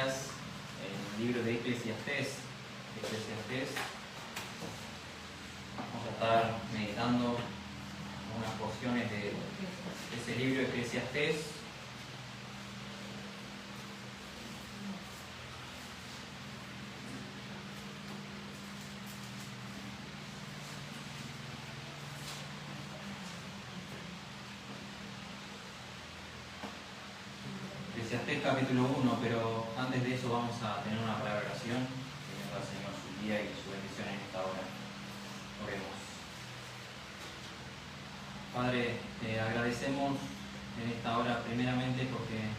días el libro de Eclesiastés. Vamos a estar meditando unas porciones de ese libro de Eclesiastés. Eclesiastés capítulo 1, pero antes de eso vamos a tener una palabra de oración, pidiendo al Señor su guía y su bendición en esta hora. Oremos. Padre, te agradecemos en esta hora primeramente porque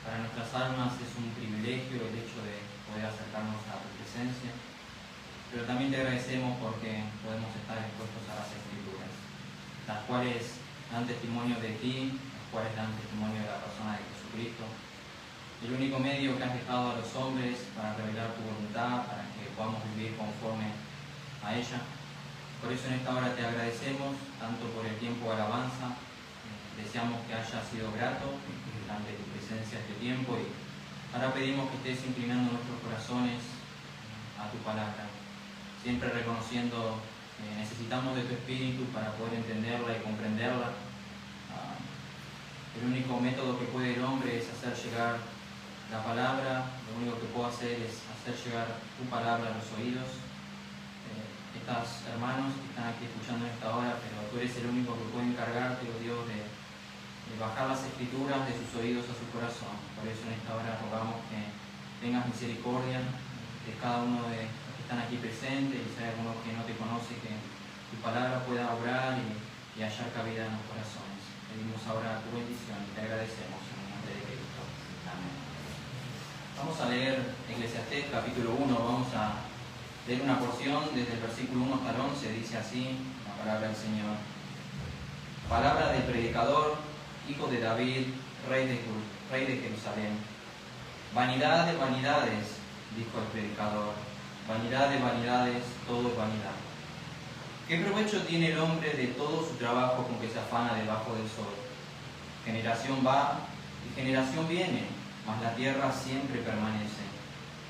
para nuestras almas es un privilegio el hecho de poder acercarnos a tu presencia, pero también te agradecemos porque podemos estar expuestos a las Escrituras, las cuales dan testimonio de ti, las cuales dan testimonio de la persona de Jesucristo, el único medio que has dejado a los hombres para revelar tu voluntad, para que podamos vivir conforme a ella. Por eso en esta hora te agradecemos tanto por el tiempo de alabanza, deseamos que haya sido grato ante tu presencia este tiempo y ahora pedimos que estés inclinando nuestros corazones a tu palabra, siempre reconociendo que necesitamos de tu Espíritu para poder entenderla y comprenderla. El único método que puede el hombre es hacer llegar la palabra, lo único que puedo hacer es hacer llegar tu palabra a los oídos. Estas hermanos que están aquí escuchando en esta hora, pero tú eres el único que puede encargarte, oh Dios, de bajar las Escrituras de sus oídos a su corazón. Por eso en esta hora rogamos que tengas misericordia de cada uno de los que están aquí presentes, y si hay alguno que no te conoce, que tu palabra pueda obrar y hallar cabida en los corazones. Pedimos ahora tu bendición y te agradecemos en el nombre de Cristo. Amén. Vamos a leer Eclesiastés capítulo 1, vamos a leer una porción desde el versículo 1 hasta el 11, dice así la palabra del Señor. Palabra del predicador, hijo de David, rey de Jerusalén. Vanidad de vanidades, dijo el predicador, vanidad de vanidades, todo es vanidad. ¿Qué provecho tiene el hombre de todo su trabajo con que se afana debajo del sol? Generación va y generación viene, mas la tierra siempre permanece.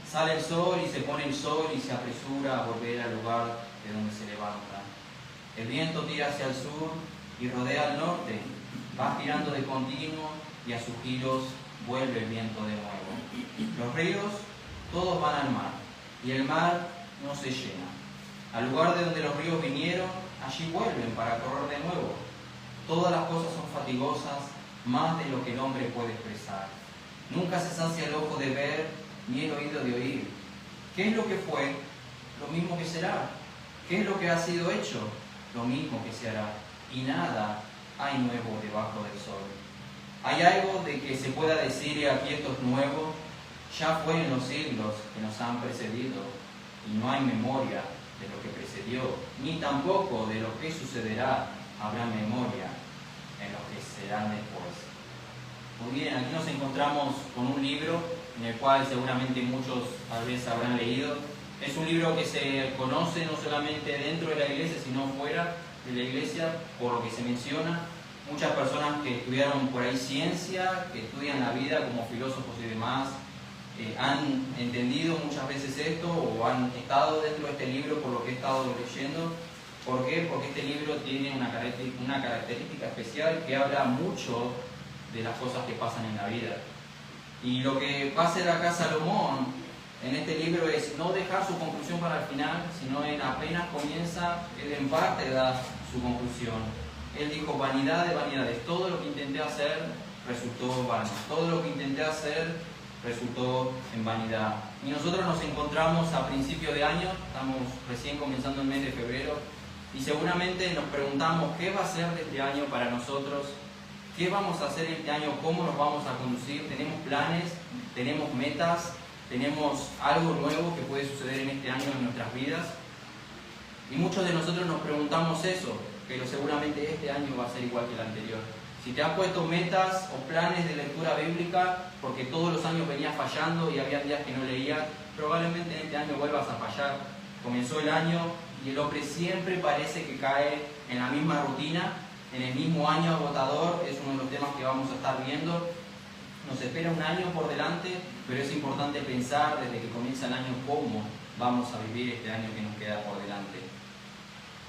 Sale el sol y se pone el sol y se apresura a volver al lugar de donde se levanta. El viento tira hacia el sur y rodea al norte, va girando de continuo y a sus giros vuelve el viento de nuevo. Los ríos todos van al mar y el mar no se llena. Al lugar de donde los ríos vinieron, allí vuelven para correr de nuevo. Todas las cosas son fatigosas, más de lo que el hombre puede expresar. Nunca se sacia el ojo de ver, ni el oído de oír. ¿Qué es lo que fue? Lo mismo que será. ¿Qué es lo que ha sido hecho? Lo mismo que se hará. Y nada hay nuevo debajo del sol. ¿Hay algo de que se pueda decir, y aquí esto es nuevo? Ya fue en los siglos que nos han precedido, y no hay memoria de lo que precedió, ni tampoco de lo que sucederá habrá memoria en los que serán después. Muy bien, aquí nos encontramos con un libro en el cual seguramente muchos tal vez habrán leído. Es un libro que se conoce no solamente dentro de la iglesia, sino fuera de la iglesia, por lo que se menciona. Muchas personas que estudiaron por ahí ciencia, que estudian la vida como filósofos y demás, han entendido muchas veces esto o han estado dentro de este libro por lo que he estado leyendo. ¿Por qué? Porque este libro tiene una característica especial que habla mucho de las cosas que pasan en la vida. Y lo que va a hacer acá Salomón en este libro es no dejar su conclusión para el final, sino en apenas comienza, él en parte da su conclusión. Él dijo, vanidad de vanidades, todo lo que intenté hacer resultó vano, todo lo que intenté hacer resultó en vanidad. Y nosotros nos encontramos a principio de año, estamos recién comenzando el mes de febrero, y seguramente nos preguntamos qué va a ser de este año para nosotros, qué vamos a hacer este año, cómo nos vamos a conducir, tenemos planes, tenemos metas, tenemos algo nuevo que puede suceder en este año en nuestras vidas. Y muchos de nosotros nos preguntamos eso, pero seguramente este año va a ser igual que el anterior. Si te has puesto metas o planes de lectura bíblica, porque todos los años venías fallando y había días que no leías, probablemente en este año vuelvas a fallar. Comenzó el año y el hombre siempre parece que cae en la misma rutina, en el mismo año agotador, es uno de los temas que vamos a estar viendo. Nos espera un año por delante, pero es importante pensar desde que comienza el año cómo vamos a vivir este año que nos queda por delante.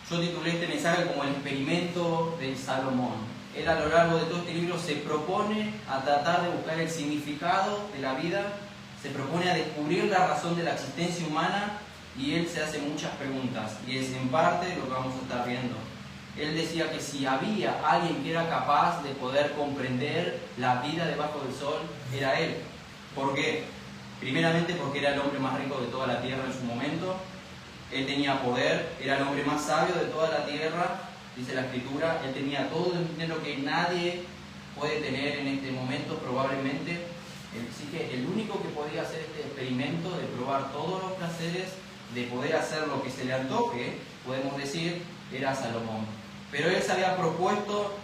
Yo titulé este mensaje como el experimento del Salomón. Él a lo largo de todo este libro se propone a tratar de buscar el significado de la vida, se propone a descubrir la razón de la existencia humana y él se hace muchas preguntas y es en parte lo que vamos a estar viendo. Él decía que si había alguien que era capaz de poder comprender la vida debajo del sol, era él. ¿Por qué? Primeramente porque era el hombre más rico de toda la tierra en su momento. Él tenía poder, era el hombre más sabio de toda la tierra, dice la Escritura. Él tenía todo el dinero que nadie puede tener en este momento, probablemente. Así que el único que podía hacer este experimento de probar todos los placeres, de poder hacer lo que se le antoje, podemos decir, era Salomón. Pero él se había propuesto,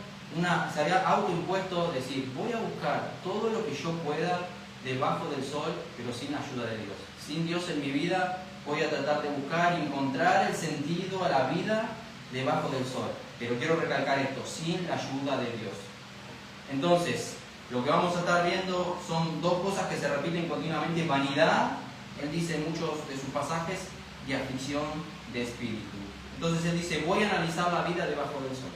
se había autoimpuesto decir, voy a buscar todo lo que yo pueda debajo del sol, pero sin ayuda de Dios. Sin Dios en mi vida, voy a tratar de buscar y encontrar el sentido a la vida debajo del sol. Pero quiero recalcar esto, sin la ayuda de Dios. Entonces, lo que vamos a estar viendo son dos cosas que se repiten continuamente: vanidad, él dice en muchos de sus pasajes, y aflicción de espíritu. Entonces él dice, voy a analizar la vida debajo del sol.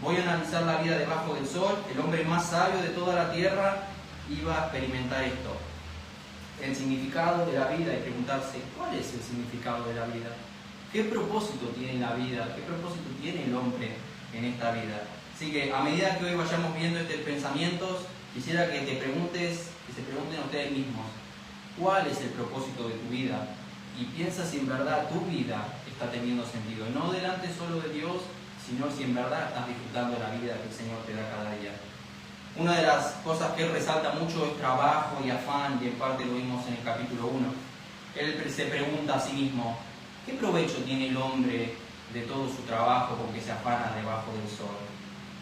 Voy a analizar la vida debajo del sol. El hombre más sabio de toda la tierra iba a experimentar esto. El significado de la vida y preguntarse, ¿cuál es el significado de la vida? ¿Qué propósito tiene la vida? ¿Qué propósito tiene el hombre en esta vida? Así que a medida que hoy vayamos viendo estos pensamientos, quisiera que te preguntes, que se pregunten a ustedes mismos, ¿cuál es el propósito de tu vida? Y piensa si en verdad tu vida está teniendo sentido, no delante solo de Dios, sino si en verdad estás disfrutando la vida que el Señor te da cada día. Una de las cosas que él resalta mucho es trabajo y afán, y en parte lo vimos en el capítulo 1. Él se pregunta a sí mismo, ¿qué provecho tiene el hombre de todo su trabajo porque se afana debajo del sol?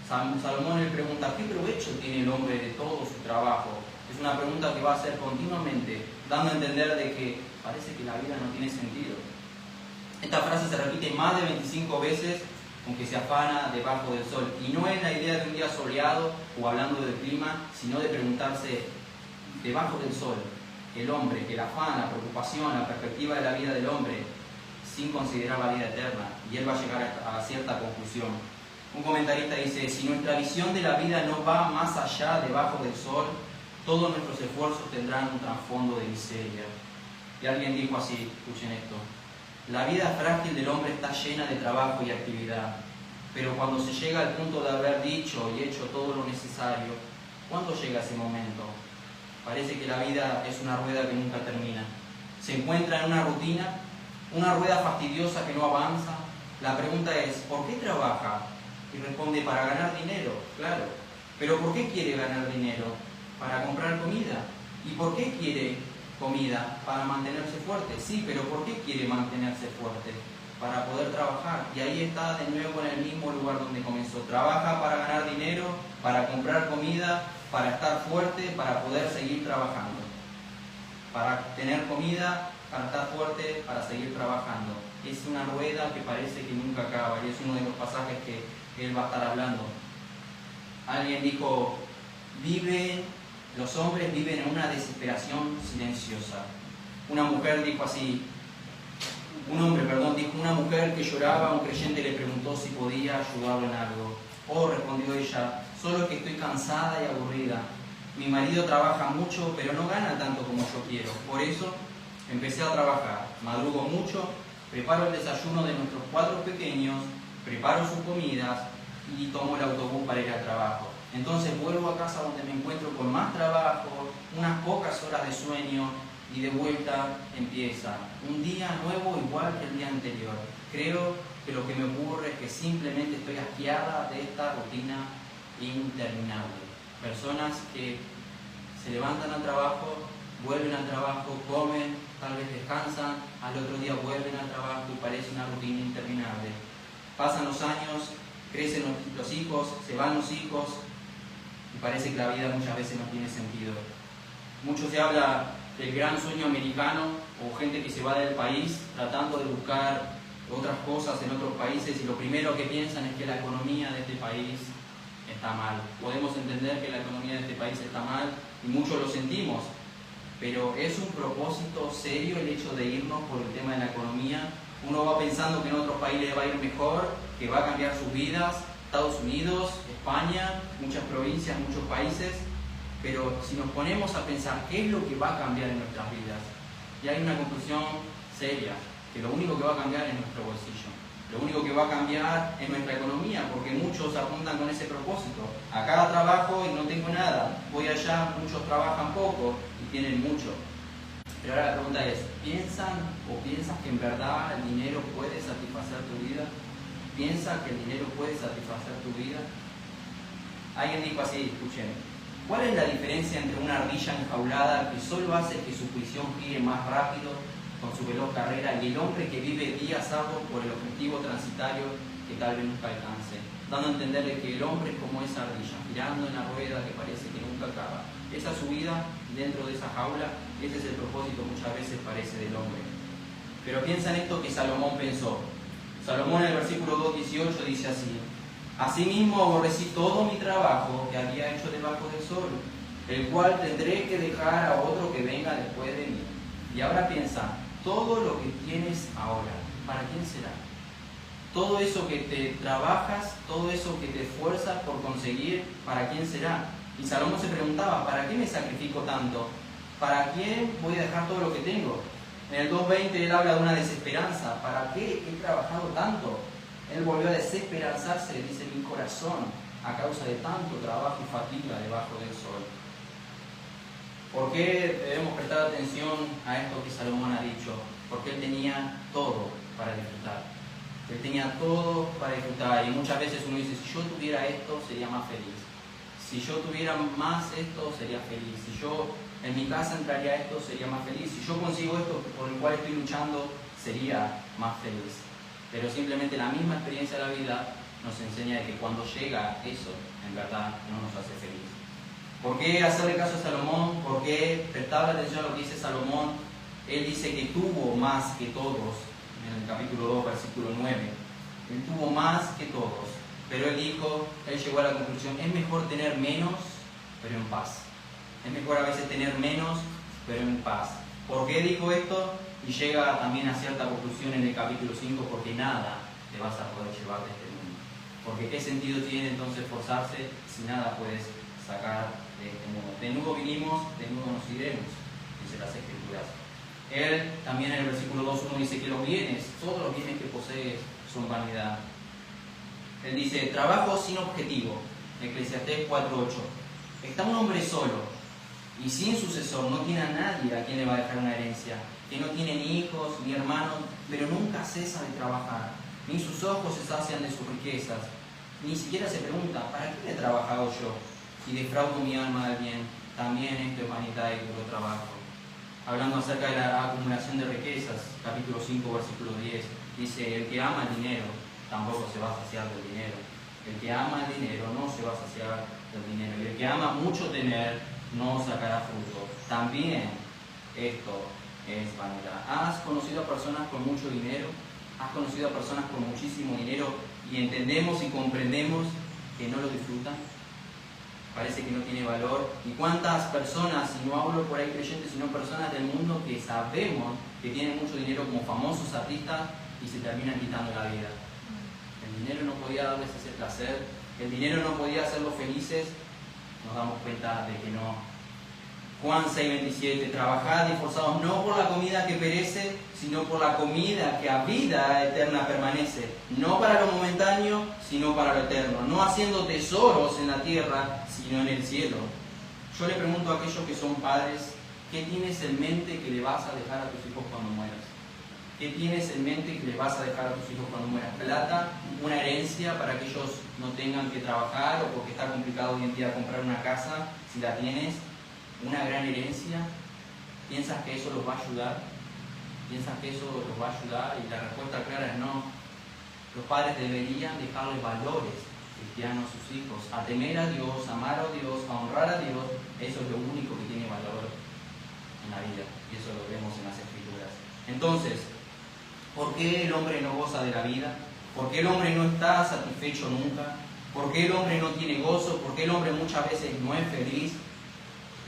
Salomón le pregunta, ¿qué provecho tiene el hombre de todo su trabajo? Es una pregunta que va a hacer continuamente, dando a entender de que parece que la vida no tiene sentido. Esta frase se repite más de 25 veces, aunque se afana debajo del sol. Y no es la idea de un día soleado o hablando del clima, sino de preguntarse, debajo del sol, el hombre, el afán, la preocupación, la perspectiva de la vida del hombre, sin considerar la vida eterna. Y él va a llegar a cierta conclusión. Un comentarista dice, si nuestra visión de la vida no va más allá debajo del sol, todos nuestros esfuerzos tendrán un trasfondo de miseria. Y alguien dijo así, escuchen esto, la vida frágil del hombre está llena de trabajo y actividad, pero cuando se llega al punto de haber dicho y hecho todo lo necesario, ¿cuándo llega ese momento? Parece que la vida es una rueda que nunca termina. Se encuentra en una rutina, una rueda fastidiosa que no avanza. La pregunta es, ¿por qué trabaja? Y responde, para ganar dinero, claro. ¿Pero por qué quiere ganar dinero? Para comprar comida. ¿Y por qué quiere comida? Para mantenerse fuerte. Sí, pero ¿por qué quiere mantenerse fuerte? Para poder trabajar. Y ahí está de nuevo en el mismo lugar donde comenzó. Trabaja para ganar dinero, para comprar comida, para estar fuerte, para poder seguir trabajando. Para tener comida, para estar fuerte, para seguir trabajando. Es una rueda que parece que nunca acaba y es uno de los pasajes que él va a estar hablando. Alguien dijo, los hombres viven en una desesperación silenciosa. Una mujer dijo así, dijo, una mujer que lloraba, un creyente le preguntó si podía ayudarlo en algo. Oh, respondió ella, solo que estoy cansada y aburrida. Mi marido trabaja mucho, pero no gana tanto como yo quiero. Por eso empecé a trabajar, madrugo mucho, preparo el desayuno de nuestros 4 pequeños, preparo sus comidas y tomo el autobús para ir al trabajo. Entonces vuelvo a casa donde me encuentro con más trabajo, unas pocas horas de sueño y de vuelta empieza un día nuevo igual que el día anterior. Creo que lo que me ocurre es que simplemente estoy asqueada de esta rutina interminable. Personas que se levantan al trabajo, vuelven al trabajo, comen, tal vez descansan, al otro día vuelven al trabajo y parece una rutina interminable. Pasan los años, crecen los hijos, se van los hijos y parece que la vida muchas veces no tiene sentido. Mucho se habla del gran sueño americano o gente que se va del país tratando de buscar otras cosas en otros países y lo primero que piensan es que la economía de este país está mal. Podemos entender que la economía de este país está mal y muchos lo sentimos, pero es un propósito serio el hecho de irnos por el tema de la economía. Uno va pensando que en otros países va a ir mejor, que va a cambiar sus vidas, Estados Unidos, España, muchas provincias, muchos países, pero si nos ponemos a pensar qué es lo que va a cambiar en nuestras vidas, y hay una conclusión seria, que lo único que va a cambiar es nuestro bolsillo. Lo único que va a cambiar es nuestra economía, porque muchos apuntan con ese propósito. Acá trabajo y no tengo nada, voy allá, muchos trabajan poco y tienen mucho. Pero ahora la pregunta es, ¿piensas que en verdad el dinero puede satisfacer tu vida? ¿Piensas que el dinero puede satisfacer tu vida? Alguien dijo así, escuchen, ¿cuál es la diferencia entre una ardilla enjaulada que solo hace que su prisión gire más rápido con su veloz carrera y el hombre que vive días arduos por el objetivo transitario que tal vez nunca alcance? Dando a entenderle que el hombre es como esa ardilla, girando en la rueda que parece que nunca acaba. Esa es su vida dentro de esa jaula, ese es el propósito muchas veces parece del hombre. Pero piensa en esto que Salomón pensó. Salomón en el versículo 2:18 dice así: asimismo aborrecí todo mi trabajo que había hecho debajo del sol, el cual tendré que dejar a otro que venga después de mí. Y ahora piensa, todo lo que tienes ahora, ¿para quién será? Todo eso que te trabajas, todo eso que te esfuerzas por conseguir, ¿para quién será? Y Salomón se preguntaba, ¿para qué me sacrifico tanto? ¿Para quién voy a dejar todo lo que tengo? En el 2:20 él habla de una desesperanza. ¿Para qué he trabajado tanto? Él volvió a desesperanzarse, dice, mi corazón, a causa de tanto trabajo y fatiga debajo del sol. ¿Por qué debemos prestar atención a esto que Salomón ha dicho? Porque él tenía todo para disfrutar. Él tenía todo para disfrutar. Y muchas veces uno dice, si yo tuviera esto, sería más feliz. Si yo tuviera más esto, sería feliz. Si yo en mi casa entraría esto, sería más feliz. Si yo consigo esto por el cual estoy luchando, sería más feliz. Pero simplemente la misma experiencia de la vida nos enseña de que cuando llega eso, en verdad no nos hace feliz. ¿Por qué hacerle caso a Salomón? ¿Por qué prestarle atención a lo que dice Salomón? Él dice que tuvo más que todos, en el capítulo 2, versículo 9. Él tuvo más que todos. Pero él llegó a la conclusión, es mejor tener menos, pero en paz. Es mejor a veces tener menos, pero en paz. ¿Por qué dijo esto? Y llega también a cierta conclusión en el capítulo 5, porque nada te vas a poder llevar de este mundo. Porque ¿qué sentido tiene entonces esforzarse si nada puedes sacar de este mundo? Desnudo vinimos, desnudo nos iremos, dice las Escrituras. Él también en el versículo 2:1 dice que los bienes, todos los bienes que posees son vanidad. Él dice, trabajo sin objetivo, Eclesiastés 4:8. Está un hombre solo y sin sucesor, no tiene a nadie a quien le va a dejar una herencia, que no tiene ni hijos ni hermanos, pero nunca cesa de trabajar, ni sus ojos se sacian de sus riquezas, ni siquiera se pregunta, ¿para qué he trabajado yo? Y defraudo mi alma del bien, también esto es vanidad y duro trabajo. Hablando acerca de la acumulación de riquezas, capítulo 5, versículo 10, dice, el que ama el dinero, tampoco se va a saciar del dinero. El que ama el dinero no se va a saciar del dinero. Y el que ama mucho tener, no sacará fruto. También esto es vanidad. ¿Has conocido a personas con mucho dinero? ¿Has conocido a personas con muchísimo dinero y entendemos y comprendemos que no lo disfrutan? Parece que no tiene valor. ¿Y cuántas personas, y no hablo por ahí creyentes, sino personas del mundo que sabemos que tienen mucho dinero como famosos artistas y se terminan quitando la vida? El dinero no podía darles ese placer, el dinero no podía hacerlos felices. Nos damos cuenta de que no. Juan 6:27, trabajad y esforzados no por la comida que perece, sino por la comida que a vida eterna permanece, no para lo momentáneo, sino para lo eterno, no haciendo tesoros en la tierra, sino en el cielo. Yo le pregunto a aquellos que son padres, ¿qué tienes en mente que le vas a dejar a tus hijos cuando mueras? ¿Qué tienes en mente que le vas a dejar a tus hijos cuando mueras? ¿Plata? ¿Una herencia para que ellos no tengan que trabajar o porque está complicado hoy en día comprar una casa? Si la tienes, una gran herencia. ¿Piensas que eso los va a ayudar? ¿Piensas que eso los va a ayudar? Y la respuesta clara es no. Los padres deberían dejarles valores cristianos a sus hijos, a temer a Dios, a amar a Dios, a honrar a Dios. Eso es lo único que tiene valor en la vida, y eso lo vemos en las Escrituras. Entonces, ¿por qué el hombre no goza de la vida? ¿Por qué el hombre no está satisfecho nunca? ¿Por qué el hombre no tiene gozo? ¿Por qué el hombre muchas veces no es feliz?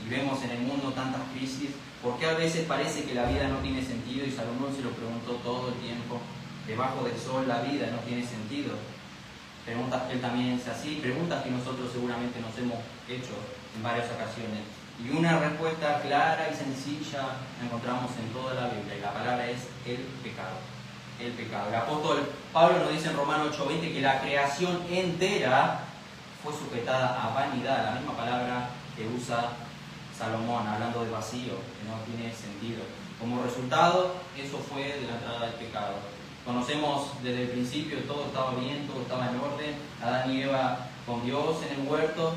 Y vemos en el mundo tantas crisis. ¿Por qué a veces parece que la vida no tiene sentido? Y Salomón se lo preguntó todo el tiempo. Debajo del sol la vida no tiene sentido. Preguntas que él también es así, preguntas que nosotros seguramente nos hemos hecho en varias ocasiones. Y una respuesta clara y sencilla la encontramos en toda la Biblia, y la palabra es el pecado. El pecado. El apóstol Pablo nos dice en Romanos 8:20 que la creación entera fue sujetada a vanidad, la misma palabra que usa Salomón, hablando de vacío, que no tiene sentido. Como resultado, eso fue de la entrada del pecado. Conocemos desde el principio, todo estaba bien, todo estaba en orden, Adán y Eva con Dios en el huerto.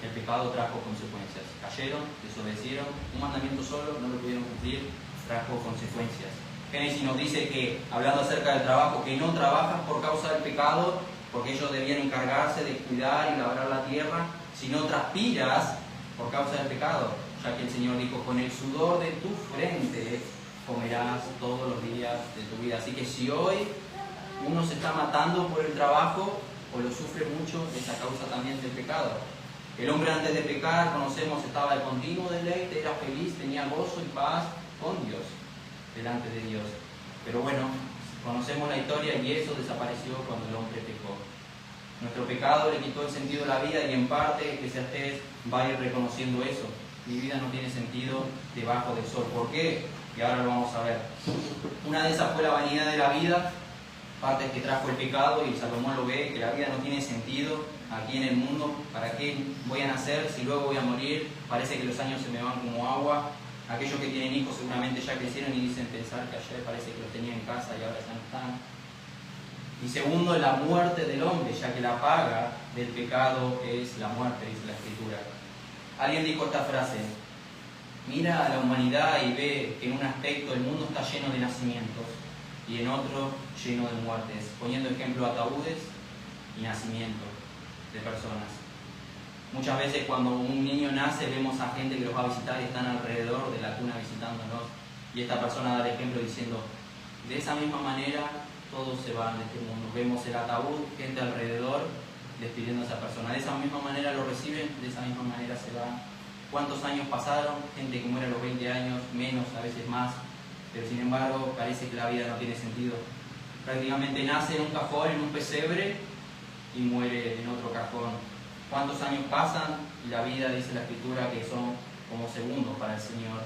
El pecado trajo consecuencias. Cayeron, desobedecieron, un mandamiento solo, no lo pudieron cumplir, trajo consecuencias. Génesis nos dice que, hablando acerca del trabajo, que no trabajan por causa del pecado, porque ellos debían encargarse de cuidar y labrar la tierra, sino transpiras por causa del pecado, ya que el Señor dijo, con el sudor de tu frente comerás todos los días de tu vida. Así que si hoy uno se está matando por el trabajo, o lo sufre mucho, es a causa también del pecado. El hombre antes de pecar, conocemos, estaba de continuo deleite, era feliz, tenía gozo y paz con Dios, delante de Dios. Pero bueno, conocemos la historia y eso desapareció cuando el hombre pecó. Nuestro pecado le quitó el sentido de la vida y en parte Eclesiastés va a ir reconociendo eso. Mi vida no tiene sentido debajo del sol. ¿Por qué? Y ahora lo vamos a ver. Una de esas fue la vanidad de la vida, parte que trajo el pecado, y Salomón lo ve, que la vida no tiene sentido aquí en el mundo. ¿Para qué voy a nacer si luego voy a morir? Parece que los años se me van como agua. Aquellos que tienen hijos seguramente ya crecieron y dicen pensar que ayer parece que los tenía en casa y ahora ya no están. Y segundo, la muerte del hombre, ya que la paga del pecado es la muerte, dice la Escritura. Alguien dijo esta frase: mira a la humanidad y ve que en un aspecto el mundo está lleno de nacimientos y en otro lleno de muertes, poniendo ejemplo ataúdes y nacimientos de personas. Muchas veces cuando un niño nace vemos a gente que los va a visitar y están alrededor de la cuna visitándonos, y esta persona da el ejemplo diciendo, de esa misma manera todos se van de este mundo. Vemos el ataúd, gente alrededor despidiendo a esa persona. De esa misma manera lo reciben, de esa misma manera se van. ¿Cuántos años pasaron? Gente que muere a los 20 años, menos, a veces más, pero sin embargo parece que la vida no tiene sentido. Prácticamente nace en un cajón, en un pesebre, y muere en otro cajón. ¿Cuántos años pasan? Y la vida, dice la Escritura, que son como segundos para el Señor.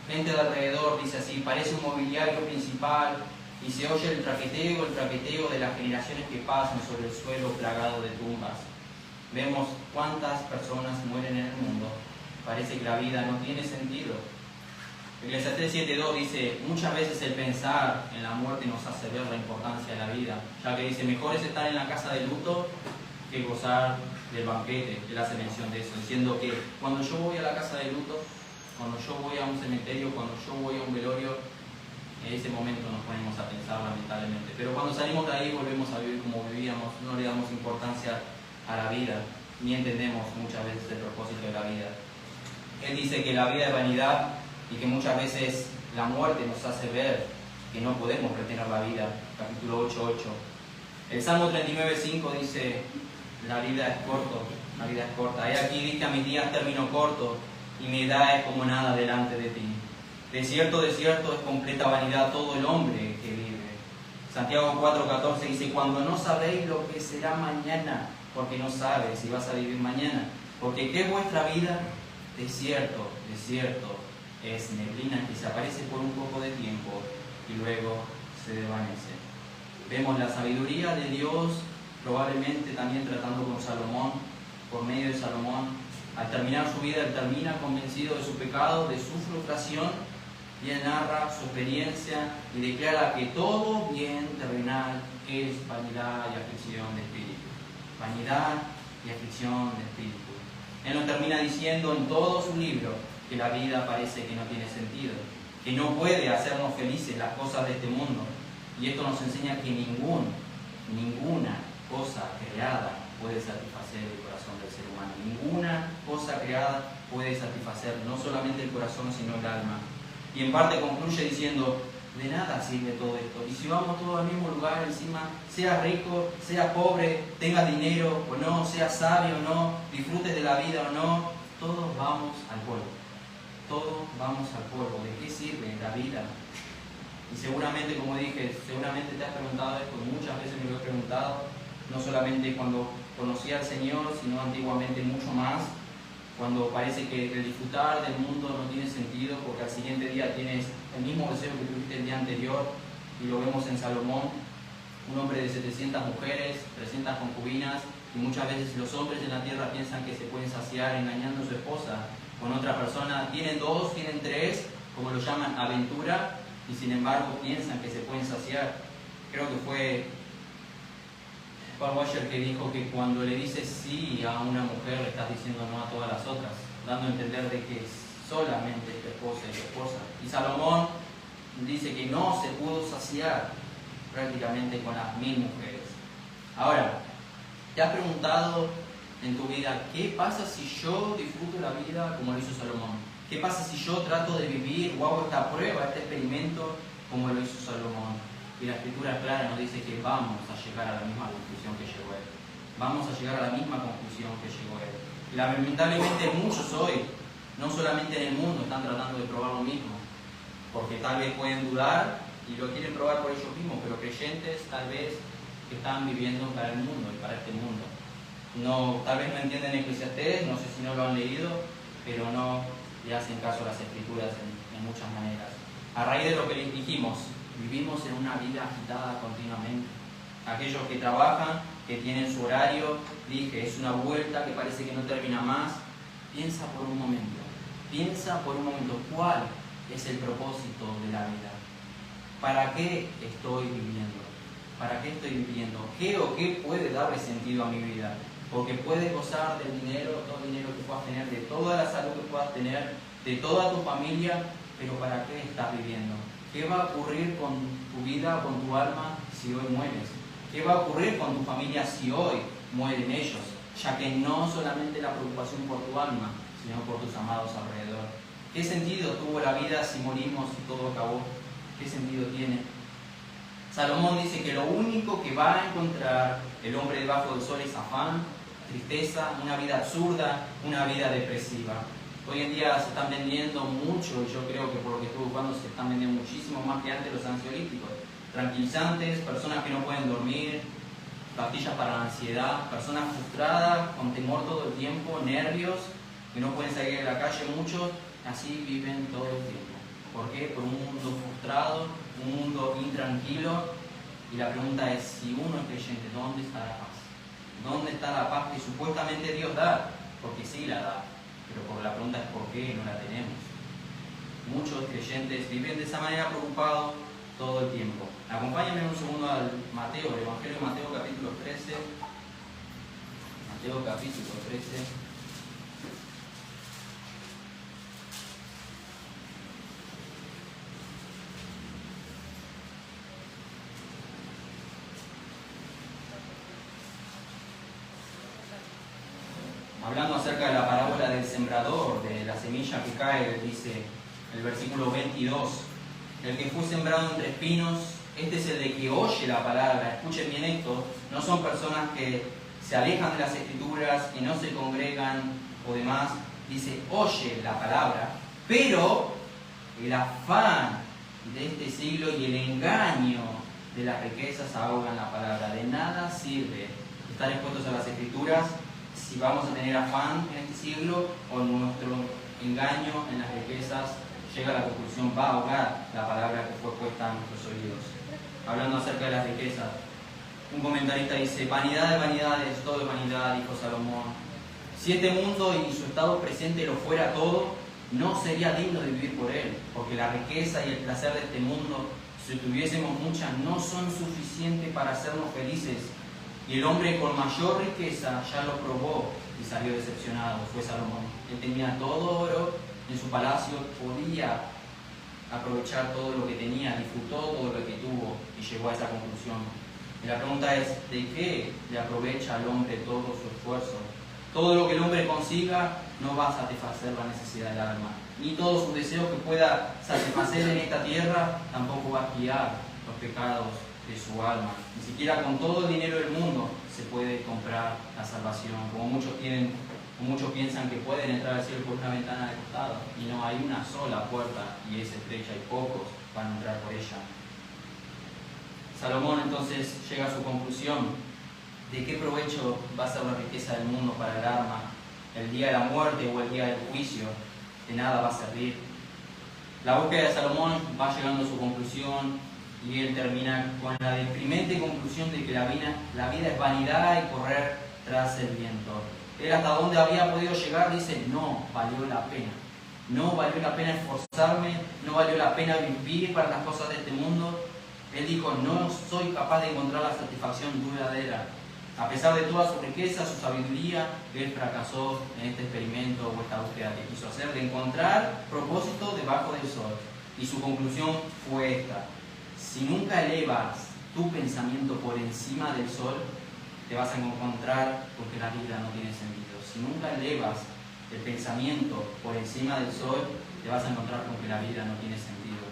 Gente de alrededor, dice así, parece un mobiliario principal, y se oye el traqueteo de las generaciones que pasan sobre el suelo plagado de tumbas. Vemos cuántas personas mueren en el mundo. Parece que la vida no tiene sentido. Eclesiastés 7:2 dice, muchas veces el pensar en la muerte nos hace ver la importancia de la vida, ya que dice, mejor es estar en la casa de luto que gozar del banquete. Él hace mención de eso, diciendo que cuando yo voy a la casa de luto, cuando yo voy a un cementerio, cuando yo voy a un velorio, en ese momento nos ponemos a pensar lamentablemente. Pero cuando salimos de ahí volvemos a vivir como vivíamos, no le damos importancia a la vida, ni entendemos muchas veces el propósito de la vida. Él dice que la vida es vanidad y que muchas veces la muerte nos hace ver que no podemos retener la vida. Capítulo 8:8. El Salmo 39:5 dice, la vida es corta. He aquí diste a mis días término corto y mi edad es como nada delante de ti. De cierto es completa vanidad todo el hombre que vive. Santiago 4:14 dice, cuando no sabéis lo que será mañana, porque no sabes si vas a vivir mañana, porque ¿qué es vuestra vida? Desierto es neblina que se aparece por un poco de tiempo y luego se desvanece. Vemos la sabiduría de Dios, probablemente también tratando con Salomón, por medio de Salomón. Al terminar su vida, él termina convencido de su pecado, de su frustración, y él narra su experiencia y declara que todo bien terrenal es vanidad y aflicción de espíritu. Vanidad y aflicción de espíritu. Él nos termina diciendo en todo su libro que la vida parece que no tiene sentido, que no puede hacernos felices las cosas de este mundo. Y esto nos enseña que ninguna cosa creada puede satisfacer el corazón del ser humano. Ninguna cosa creada puede satisfacer no solamente el corazón, sino el alma. Y en parte concluye diciendo, de nada sirve todo esto. Y si vamos todos al mismo lugar, encima, sea rico, sea pobre, tenga dinero o no, sea sabio o no, disfrutes de la vida o no, todos vamos al polvo. Todos vamos al polvo. ¿De qué sirve la vida? Y seguramente, como dije, seguramente te has preguntado esto, muchas veces me lo he preguntado, no solamente cuando conocí al Señor, sino antiguamente mucho más, cuando parece que el disfrutar del mundo no tiene sentido, porque al siguiente día tienes el mismo deseo que tuviste el día anterior, y lo vemos en Salomón, un hombre de 700 mujeres, 300 concubinas, y muchas veces los hombres en la tierra piensan que se pueden saciar engañando a su esposa con otra persona. Tienen 2, tienen 3, como lo llaman, aventura, y sin embargo piensan que se pueden saciar. Creo que fue Paul Washer que dijo que cuando le dices sí a una mujer le estás diciendo no a todas las otras, dando a entender de que solamente es tu esposa y tu esposa. Y Salomón dice que no se pudo saciar prácticamente con las 1000 mujeres. Ahora, ¿te has preguntado en tu vida qué pasa si yo disfruto la vida como lo hizo Salomón? ¿Qué pasa si yo trato de vivir o hago esta prueba, este experimento como lo hizo Salomón? Y la Escritura clara nos dice que vamos a llegar a la misma conclusión que llegó él. Vamos a llegar a la misma conclusión que llegó él. Y lamentablemente muchos hoy, no solamente en el mundo, están tratando de probar lo mismo. Porque tal vez pueden dudar y lo quieren probar por ellos mismos, pero creyentes tal vez que están viviendo para el mundo y para este mundo. No, tal vez no entienden Eclesiastés, no sé si no lo han leído, pero no le hacen caso a las Escrituras en muchas maneras. A raíz de lo que les dijimos, vivimos en una vida agitada continuamente. Aquellos que trabajan, que tienen su horario, dije, es una vuelta que parece que no termina más. Piensa por un momento, ¿cuál es el propósito de la vida? ¿Para qué estoy viviendo? ¿Para qué estoy viviendo? ¿Qué o qué puede darle sentido a mi vida? Porque puedes gozar del dinero, todo el dinero que puedas tener, de toda la salud que puedas tener, de toda tu familia, pero ¿para qué estás viviendo? ¿Qué va a ocurrir con tu vida, con tu alma, si hoy mueres? ¿Qué va a ocurrir con tu familia si hoy mueren ellos? Ya que no solamente la preocupación por tu alma, sino por tus amados alrededor. ¿Qué sentido tuvo la vida si morimos y todo acabó? ¿Qué sentido tiene? Salomón dice que lo único que va a encontrar el hombre debajo del sol es afán, tristeza, una vida absurda, una vida depresiva. Hoy en día se están vendiendo mucho, y yo creo que por lo que estuve buscando se están vendiendo muchísimo más que antes los ansiolíticos. Tranquilizantes, personas que no pueden dormir, pastillas para la ansiedad, personas frustradas, con temor todo el tiempo, nervios, que no pueden salir de la calle, muchos así viven todo el tiempo. ¿Por qué? Por un mundo frustrado, un mundo intranquilo. Y la pregunta es, si uno es creyente, ¿dónde está la paz? ¿Dónde está la paz que supuestamente Dios da? Porque sí la da, pero la pregunta es ¿por qué no la tenemos? Muchos creyentes viven de esa manera preocupados todo el tiempo. Acompáñenme un segundo al Mateo, el Evangelio de Mateo capítulo 13. Mateo capítulo 13. Hablando acerca de la parábola del sembrador, de la semilla que cae, dice el versículo 22, el que fue sembrado entre espinos, este es el de que oye la palabra. Escuchen bien esto, no son personas que se alejan de las Escrituras, que no se congregan o demás, dice oye la palabra, pero el afán de este siglo y el engaño de las riquezas ahogan la palabra. De nada sirve estar expuestos a las Escrituras si vamos a tener afán en este siglo o nuestro engaño en las riquezas llega a la conclusión, va a ahogar la palabra que fue puesta en nuestros oídos. Hablando acerca de las riquezas, un comentarista dice, vanidad de vanidades, todo es vanidad, dijo Salomón. Si este mundo y su estado presente lo fuera todo, no sería digno de vivir por él, porque la riqueza y el placer de este mundo, si tuviésemos muchas, no son suficientes para hacernos felices. Y el hombre con mayor riqueza ya lo probó y salió decepcionado, fue Salomón. Él tenía todo oro en su palacio, podía aprovechar todo lo que tenía, disfrutó todo lo que tuvo y llegó a esa conclusión. Y la pregunta es, ¿de qué le aprovecha al hombre todo su esfuerzo? Todo lo que el hombre consiga no va a satisfacer la necesidad del alma. Ni todos sus deseos que pueda satisfacer en esta tierra tampoco va a guiar los pecados de su alma. Ni siquiera con todo el dinero del mundo se puede comprar la salvación, como muchos piensan que pueden entrar al cielo por una ventana de costado, y no, hay una sola puerta y es estrecha y pocos van a entrar por ella. Salomón entonces llega a su conclusión de qué provecho va a ser la riqueza del mundo para el alma el día de la muerte o el día del juicio. De nada va a servir. La búsqueda de Salomón va llegando a su conclusión y él termina con la deprimente conclusión de que la vida es vanidad y correr tras el viento. Él hasta donde había podido llegar dice, no valió la pena. No valió la pena esforzarme, no valió la pena vivir para las cosas de este mundo. Él dijo, no soy capaz de encontrar la satisfacción duradera. A pesar de toda su riqueza, su sabiduría, él fracasó en este experimento o esta búsqueda que quiso hacer de encontrar propósito debajo del sol. Y su conclusión fue esta: si nunca elevas tu pensamiento por encima del sol, te vas a encontrar porque la vida no tiene sentido. Si nunca elevas el pensamiento por encima del sol, te vas a encontrar con que la vida no tiene sentido.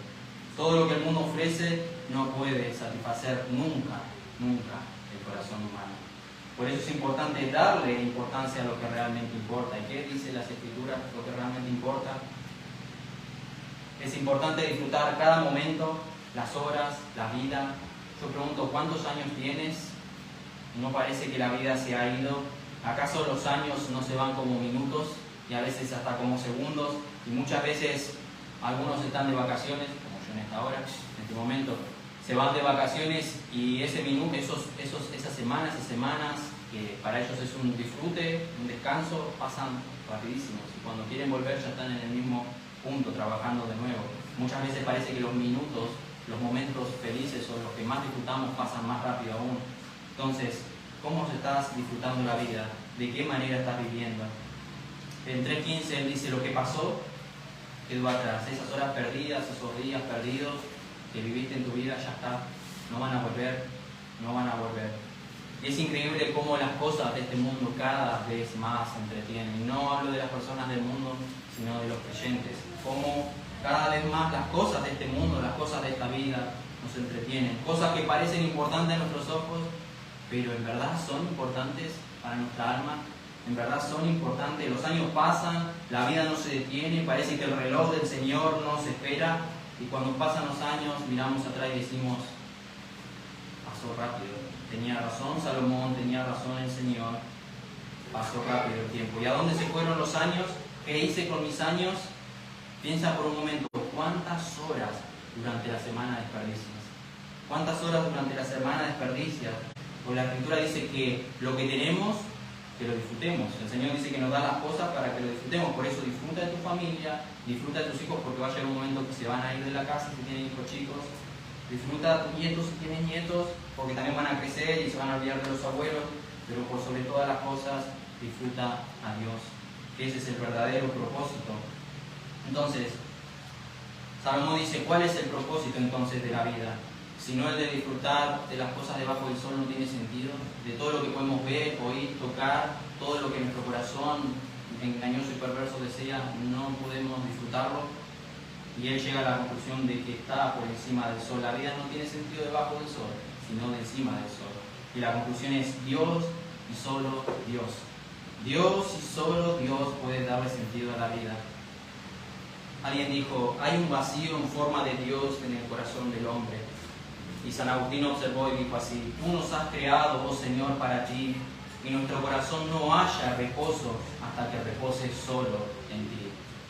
Todo lo que el mundo ofrece no puede satisfacer nunca el corazón humano. Por eso es importante darle importancia a lo que realmente importa. ¿Y qué dice las Escrituras? Lo que realmente importa. Es importante disfrutar cada momento, las horas, la vida. Yo pregunto, ¿cuántos años tienes? ¿No parece que la vida se ha ido? ¿Acaso los años no se van como minutos y a veces hasta como segundos? Y muchas veces algunos están de vacaciones, como yo en esta hora, en este momento, se van de vacaciones y ese minuto, esas semanas y semanas, que para ellos es un disfrute, un descanso, pasan rapidísimos. Y cuando quieren volver ya están en el mismo punto, trabajando de nuevo. Muchas veces parece que los minutos, los momentos felices o los que más disfrutamos pasan más rápido aún. Entonces, ¿cómo estás disfrutando la vida? ¿De qué manera estás viviendo? En 3.15 él dice, lo que pasó quedó atrás. Esas horas perdidas, esos días perdidos que viviste en tu vida ya está. No van a volver. Y es increíble cómo las cosas de este mundo cada vez más entretienen. Y no hablo de las personas del mundo, sino de los creyentes. Cómo cada vez más las cosas de este mundo, las cosas de esta vida nos entretienen. Cosas que parecen importantes a nuestros ojos, pero en verdad son importantes para nuestra alma. En verdad son importantes. Los años pasan, la vida no se detiene, parece que el reloj del Señor no se espera. Y cuando pasan los años, miramos atrás y decimos, pasó rápido. Tenía razón Salomón, tenía razón el Señor. Pasó rápido el tiempo. ¿Y a dónde se fueron los años? ¿Qué hice con mis años? Piensa por un momento, ¿cuántas horas durante la semana desperdicias? ¿Cuántas horas durante la semana desperdicias? Pues la Escritura dice que lo que tenemos, que lo disfrutemos. El Señor dice que nos da las cosas para que lo disfrutemos. Por eso disfruta de tu familia, disfruta de tus hijos, porque va a llegar un momento que se van a ir de la casa si tienen hijos chicos. Disfruta de tus nietos si tienes nietos, porque también van a crecer y se van a olvidar de los abuelos. Pero por sobre todas las cosas, disfruta a Dios, que ese es el verdadero propósito. Entonces, Salomón dice, ¿cuál es el propósito entonces de la vida? Si no el de disfrutar de las cosas debajo del sol, no tiene sentido. De todo lo que podemos ver, oír, tocar, todo lo que nuestro corazón engañoso y perverso desea, no podemos disfrutarlo. Y él llega a la conclusión de que está por encima del sol. La vida no tiene sentido debajo del sol, sino de encima del sol. Y la conclusión es Dios y solo Dios. Dios y solo Dios puede darle sentido a la vida. Alguien dijo, hay un vacío en forma de Dios en el corazón del hombre. Y San Agustín observó y dijo así, tú nos has creado, oh Señor, para ti, y nuestro corazón no halla reposo hasta que repose solo en ti.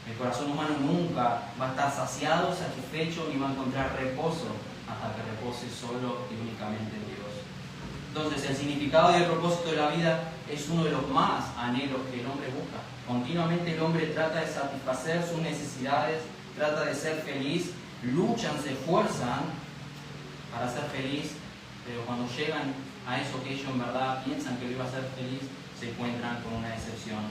El corazón humano nunca va a estar saciado, satisfecho, ni va a encontrar reposo hasta que repose solo y únicamente en Dios. Entonces, el significado y el propósito de la vida es uno de los más anhelos que el hombre busca. Continuamente el hombre trata de satisfacer sus necesidades, trata de ser feliz, luchan, se esfuerzan para ser feliz, pero cuando llegan a eso que ellos en verdad piensan que lo iba a ser feliz, se encuentran con una decepción.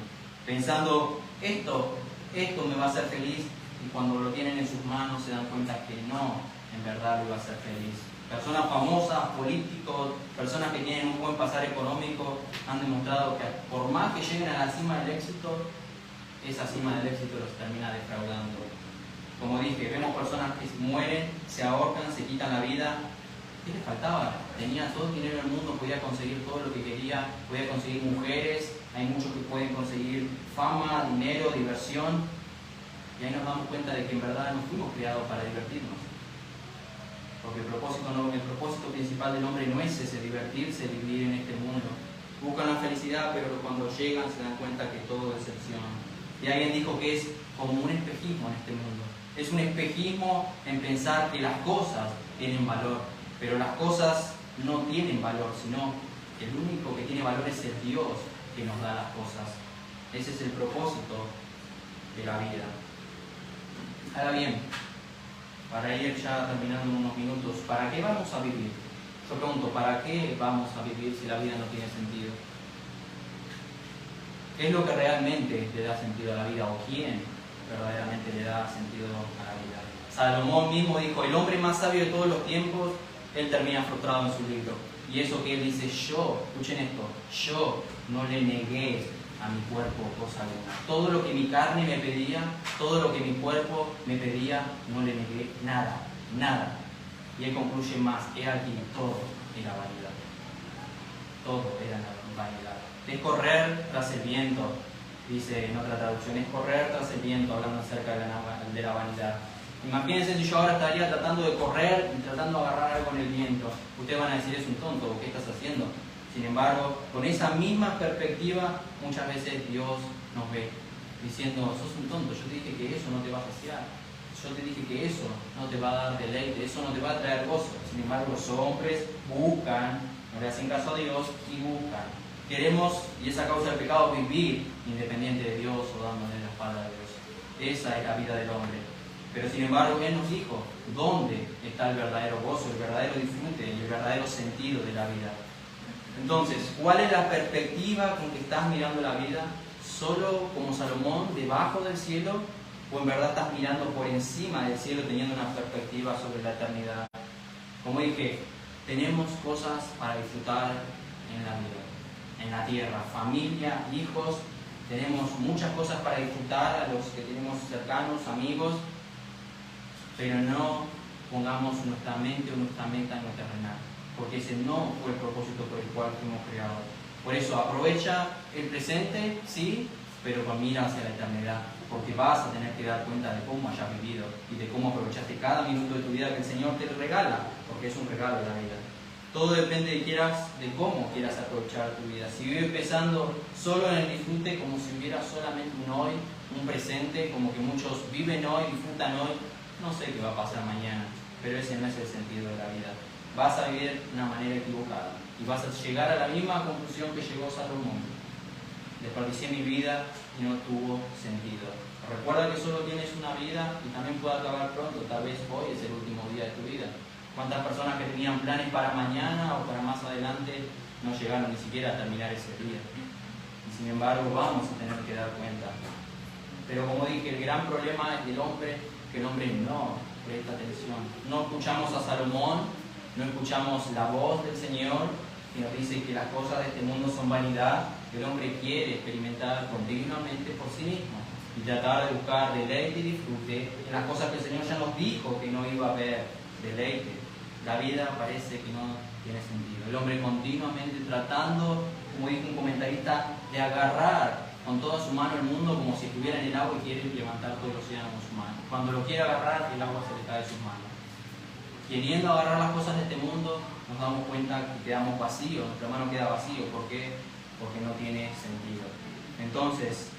Pensando, esto me va a hacer feliz, y cuando lo tienen en sus manos se dan cuenta que no, en verdad lo iba a hacer feliz. Personas famosas, políticos, personas que tienen un buen pasar económico han demostrado que por más que lleguen a la cima del éxito, esa cima del éxito los termina defraudando. Como dije, vemos personas que mueren, se ahorcan, se quitan la vida. ¿Qué le faltaba? Tenía todo el dinero del mundo, podía conseguir todo lo que quería, podía conseguir mujeres, hay muchos que pueden conseguir fama, dinero, diversión. Y ahí nos damos cuenta de que en verdad no fuimos creados para divertirnos. Porque el propósito principal del hombre no es ese, divertirse, vivir en este mundo. Buscan la felicidad, pero cuando llegan se dan cuenta que todo es decepción. Y alguien dijo que es como un espejismo en este mundo. Es un espejismo en pensar que las cosas tienen valor, pero las cosas no tienen valor, sino que el único que tiene valor es el Dios que nos da las cosas. Ese es el propósito de la vida. Ahora bien, para ir ya terminando en unos minutos, ¿para qué vamos a vivir? Yo pregunto, ¿para qué vamos a vivir si la vida no tiene sentido? ¿Qué es lo que realmente le da sentido a la vida? ¿O quién verdaderamente le da sentido a la vida? Salomón mismo dijo, el hombre más sabio de todos los tiempos, él termina frustrado en su libro. Y eso que él dice, yo, escuchen esto, yo no le negué a mi cuerpo cosa alguna. Todo lo que mi carne me pedía, todo lo que mi cuerpo me pedía, no le negué nada, nada. Y él concluye más, he aquí, todo era vanidad. Todo era vanidad. Es correr tras el viento, dice en otra traducción, es correr tras el viento, hablando acerca de la vanidad. Imagínense si yo ahora estaría tratando de correr y tratando de agarrar algo en el viento. Ustedes van a decir, es un tonto, ¿qué estás haciendo? Sin embargo, con esa misma perspectiva, muchas veces Dios nos ve diciendo, sos un tonto, yo te dije que eso no te va a saciar, yo te dije que eso no te va a dar deleite, eso no te va a traer gozo. Sin embargo, los hombres buscan, no le hacen caso a Dios y buscan. Queremos, y esa causa del pecado, vivir independiente de Dios o dándole la espalda a Dios. Esa es la vida del hombre. Pero sin embargo, Él nos dijo, ¿dónde está el verdadero gozo, el verdadero disfrute y el verdadero sentido de la vida? Entonces, ¿cuál es la perspectiva con que estás mirando la vida? ¿Solo como Salomón, debajo del cielo? ¿O en verdad estás mirando por encima del cielo, teniendo una perspectiva sobre la eternidad? Como dije, tenemos cosas para disfrutar en la vida, en la tierra, familia, hijos, tenemos muchas cosas para disfrutar a los que tenemos cercanos, amigos, pero no pongamos nuestra mente o nuestra meta en lo terrenal, porque ese no fue el propósito por el cual fuimos creados. Por eso aprovecha el presente, sí, pero con mira hacia la eternidad, porque vas a tener que dar cuenta de cómo hayas vivido y de cómo aprovechaste cada minuto de tu vida que el Señor te regala, porque es un regalo de la vida. Todo depende de cómo quieras aprovechar tu vida. Si vives pensando solo en el disfrute, como si hubiera solamente un hoy, un presente, como que muchos viven hoy, disfrutan hoy, no sé qué va a pasar mañana, pero ese no es el sentido de la vida. Vas a vivir de una manera equivocada y vas a llegar a la misma conclusión que llegó Salomón. Desperdicié mi vida y no tuvo sentido. Recuerda que solo tienes una vida y también puede acabar pronto. Tal vez hoy es el último día de tu vida. ¿Cuántas personas que tenían planes para mañana o para más adelante no llegaron ni siquiera a terminar ese día? Y sin embargo vamos a tener que dar cuenta. Pero como dije, el gran problema del hombre es que el hombre no presta atención. No escuchamos a Salomón, no escuchamos la voz del Señor que nos dice que las cosas de este mundo son vanidad. El hombre quiere experimentar continuamente por sí mismo y tratar de buscar deleite y disfrute en las cosas que el Señor ya nos dijo que no iba a haber deleite. La vida parece que no tiene sentido. El hombre continuamente tratando, como dijo un comentarista, de agarrar con toda su mano el mundo como si estuviera en el agua y quiere levantar todo el océano con su mano. Cuando lo quiere agarrar, el agua se le cae de sus manos. Queriendo agarrar las cosas de este mundo, nos damos cuenta que quedamos vacíos, nuestra mano queda vacío. ¿Por qué? Porque no tiene sentido. Entonces,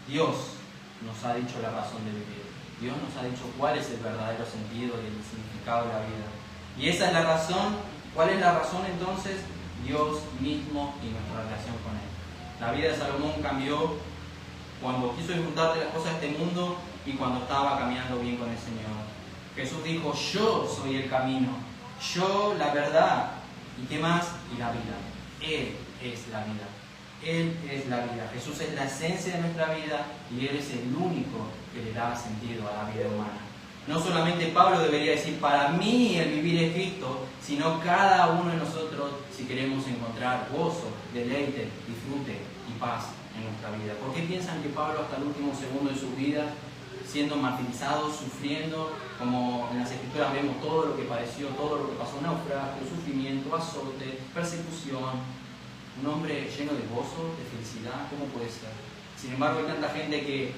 Dios nos ha dicho la razón de vivir. Dios nos ha dicho cuál es el verdadero sentido y el significado de la vida. Y esa es la razón. ¿Cuál es la razón entonces? Dios mismo y nuestra relación con Él. La vida de Salomón cambió cuando quiso disfrutar de las cosas de este mundo y cuando estaba caminando bien con el Señor. Jesús dijo, yo soy el camino, yo la verdad, ¿y qué más? Y la vida. Él es la vida. Él es la vida. Jesús es la esencia de nuestra vida y Él es el único que le da sentido a la vida humana. No solamente Pablo debería decir, para mí el vivir es Cristo, sino cada uno de nosotros, si queremos encontrar gozo, deleite, disfrute y paz en nuestra vida? ¿Por qué piensan que Pablo hasta el último segundo de su vida, siendo martirizado, sufriendo, como en las escrituras vemos todo lo que padeció, todo lo que pasó, naufragio, sufrimiento, azote, persecución, un hombre lleno de gozo, de felicidad? ¿Cómo puede ser? Sin embargo, hay tanta gente que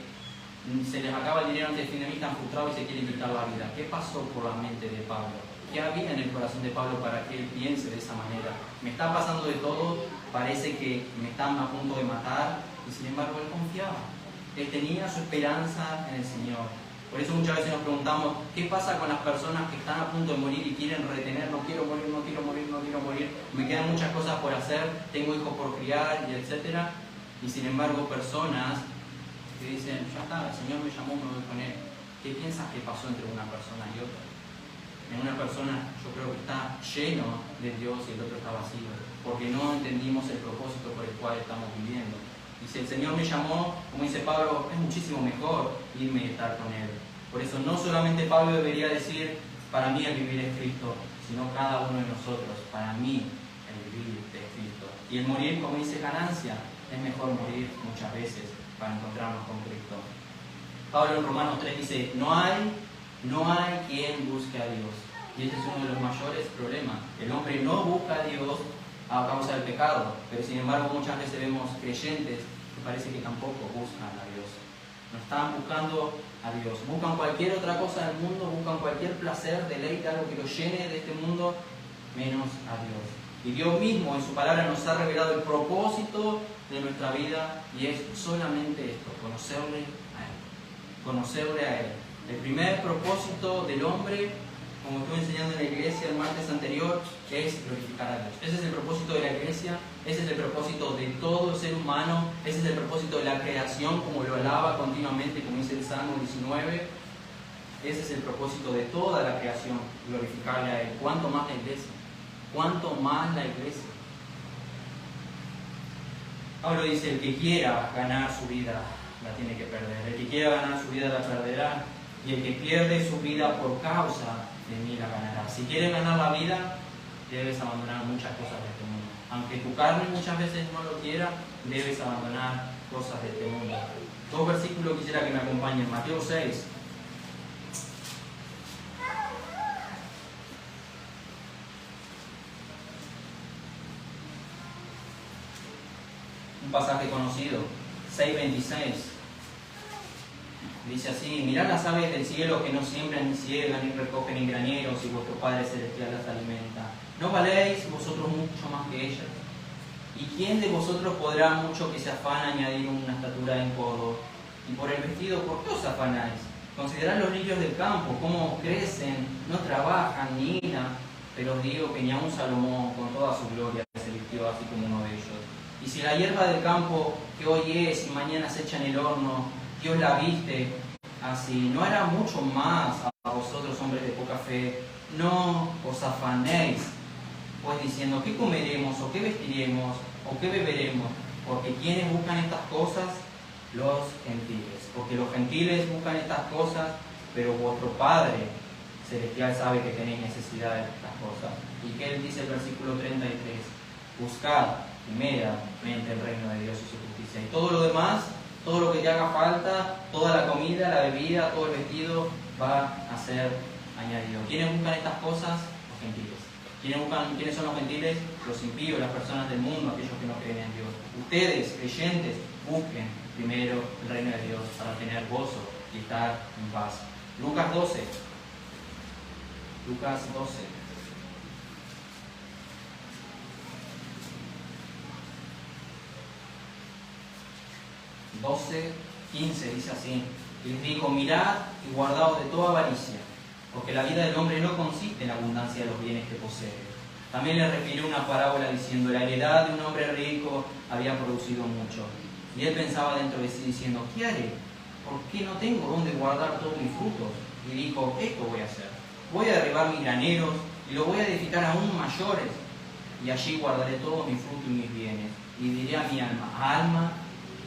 se les acaba el dinero antes del fin de mes, están frustrados y se quieren quitar la vida. ¿Qué pasó por la mente de Pablo? ¿Qué había en el corazón de Pablo para que él piense de esa manera? Me está pasando de todo, parece que me están a punto de matar, y sin embargo él confiaba. Él tenía su esperanza en el Señor. Por eso muchas veces nos preguntamos, ¿qué pasa con las personas que están a punto de morir y quieren retener? No quiero morir, no quiero morir, no quiero morir. Me quedan muchas cosas por hacer, tengo hijos por criar, y etc. Y sin embargo personas que dicen, ya está, el Señor me llamó, me voy con Él. ¿Qué piensas que pasó entre una persona y otra? En una persona yo creo que está lleno de Dios y el otro está vacío, porque no entendimos el propósito por el cual estamos viviendo. Y si el Señor me llamó, como dice Pablo, es muchísimo mejor irme y estar con Él. Por eso no solamente Pablo debería decir, para mí el vivir es Cristo, sino cada uno de nosotros, para mí el vivir es Cristo. Y el morir, como dice, ganancia. Es mejor morir muchas veces para encontrarnos con Cristo. Pablo en Romanos 3 dice, no hay quien busque a Dios. Y este es uno de los mayores problemas. El hombre no busca a Dios a causa del pecado, pero sin embargo muchas veces vemos creyentes que parece que tampoco buscan a Dios. No están buscando a Dios. Buscan cualquier otra cosa del mundo, buscan cualquier placer, deleite, algo que los llene de este mundo, menos a Dios. Y Dios mismo en su palabra nos ha revelado el propósito de nuestra vida, y es solamente esto, conocerle a Él. Conocerle a Él. El primer propósito del hombre, como estuve enseñando en la iglesia el martes anterior, es glorificar a Dios. Ese es el propósito de la iglesia, ese es el propósito de todo ser humano, ese es el propósito de la creación, como lo alaba continuamente, como dice el Salmo 19. Ese es el propósito de toda la creación, glorificarle a Él. ¿Cuánto más la iglesia? ¿Cuánto más la iglesia? Pablo dice, el que quiera ganar su vida, la tiene que perder. El que quiera ganar su vida, la perderá. Y el que pierde su vida por causa de mí, la ganará. Si quieres ganar la vida, debes abandonar muchas cosas de este mundo. Aunque tu carne muchas veces no lo quiera, debes abandonar cosas de este mundo. Dos versículos quisiera que me acompañen. Mateo 6. Un pasaje conocido, 6:26. Dice así, mirad las aves del cielo que no siembran ni ciegan ni recogen en graneros, y vuestro Padre Celestial las alimenta. ¿No valéis vosotros mucho más que ellas? ¿Y quién de vosotros podrá, mucho que se afana, añadir una estatura en codo? Y por el vestido, ¿por qué os afanáis? Considerad los lirios del campo, cómo crecen, no trabajan ni hilan, pero os digo que ni aun Salomón, con toda su gloria, se vistió así como uno de ellos. Y si la hierba del campo, que hoy es y mañana se echa en el horno, Dios la viste así, ¿no hará mucho más a vosotros, hombres de poca fe? No os afanéis, pues diciendo, ¿qué comeremos, o qué vestiremos, o qué beberemos? Porque quienes buscan estas cosas, los gentiles. Porque los gentiles buscan estas cosas, pero vuestro Padre Celestial sabe que tenéis necesidad de estas cosas. Y que Él dice el versículo 33, buscad primeramente el reino de Dios y su justicia. Y todo lo demás, todo lo que te haga falta, toda la comida, la bebida, todo el vestido va a ser añadido. ¿Quiénes buscan estas cosas? Los gentiles. ¿Quiénes son los gentiles? Los impíos, las personas del mundo, aquellos que no creen en Dios. Ustedes, creyentes, busquen primero el reino de Dios para tener gozo y estar en paz. Lucas 12. Lucas 12. 12:15 dice así, y les dijo, mirad y guardaos de toda avaricia, porque la vida del hombre no consiste en la abundancia de los bienes que posee. También le refirió una parábola diciendo, la heredad de un hombre rico había producido mucho. Y él pensaba dentro de sí diciendo, ¿qué haré? Porque no tengo dónde guardar todos mis frutos. Y dijo, esto voy a hacer. Voy a derribar mis graneros y los voy a edificar aún mayores. Y allí guardaré todo mi fruto y mis bienes. Y diré a mi alma, alma,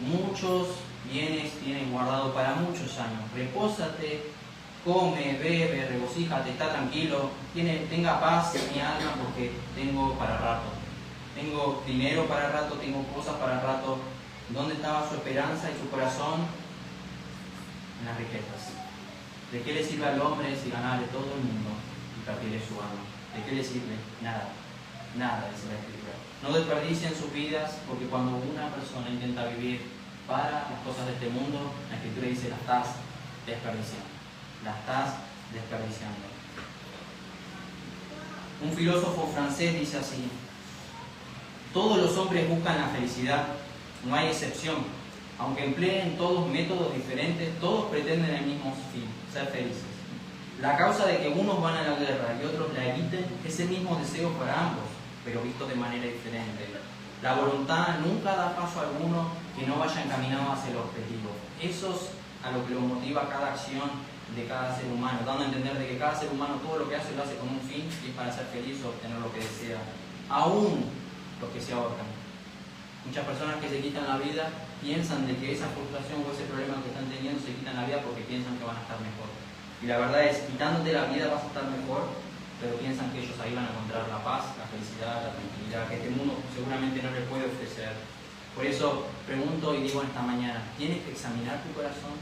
muchos bienes tienes guardado para muchos años. Repósate, come, bebe, regocíjate, está tranquilo, tenga paz mi alma, porque tengo para rato. Tengo dinero para rato, tengo cosas para rato, ¿Dónde estaba su esperanza y su corazón? En las riquezas. ¿De qué le sirve al hombre si ganare todo el mundo y perdiere su alma? ¿De qué le sirve? Nada. Nada, dice la Escritura. No desperdicien sus vidas, porque cuando una persona intenta vivir para las cosas de este mundo, la Escritura dice, la estás desperdiciando. La estás desperdiciando. Un filósofo francés dice así: todos los hombres buscan la felicidad, no hay excepción. Aunque empleen todos métodos diferentes, todos pretenden el mismo fin, ser felices. La causa de que unos van a la guerra y otros la eviten es el mismo deseo para ambos, pero visto de manera diferente. La voluntad nunca da paso a alguno que no vaya encaminado hacia el objetivo. Eso es a lo que lo motiva cada acción de cada ser humano, dando a entender de que cada ser humano todo lo que hace lo hace con un fin y es para ser feliz o obtener lo que desea. Aún los que se ahorcan. Muchas personas que se quitan la vida piensan de que esa frustración o ese problema que están teniendo se quitan la vida porque piensan que van a estar mejor. Y la verdad es, quitándote la vida vas a estar mejor, pero piensan que ellos ahí van a encontrar la paz, la felicidad, la tranquilidad, que este mundo seguramente no les puede ofrecer. Por eso pregunto y digo esta mañana, ¿tienes que examinar tu corazón?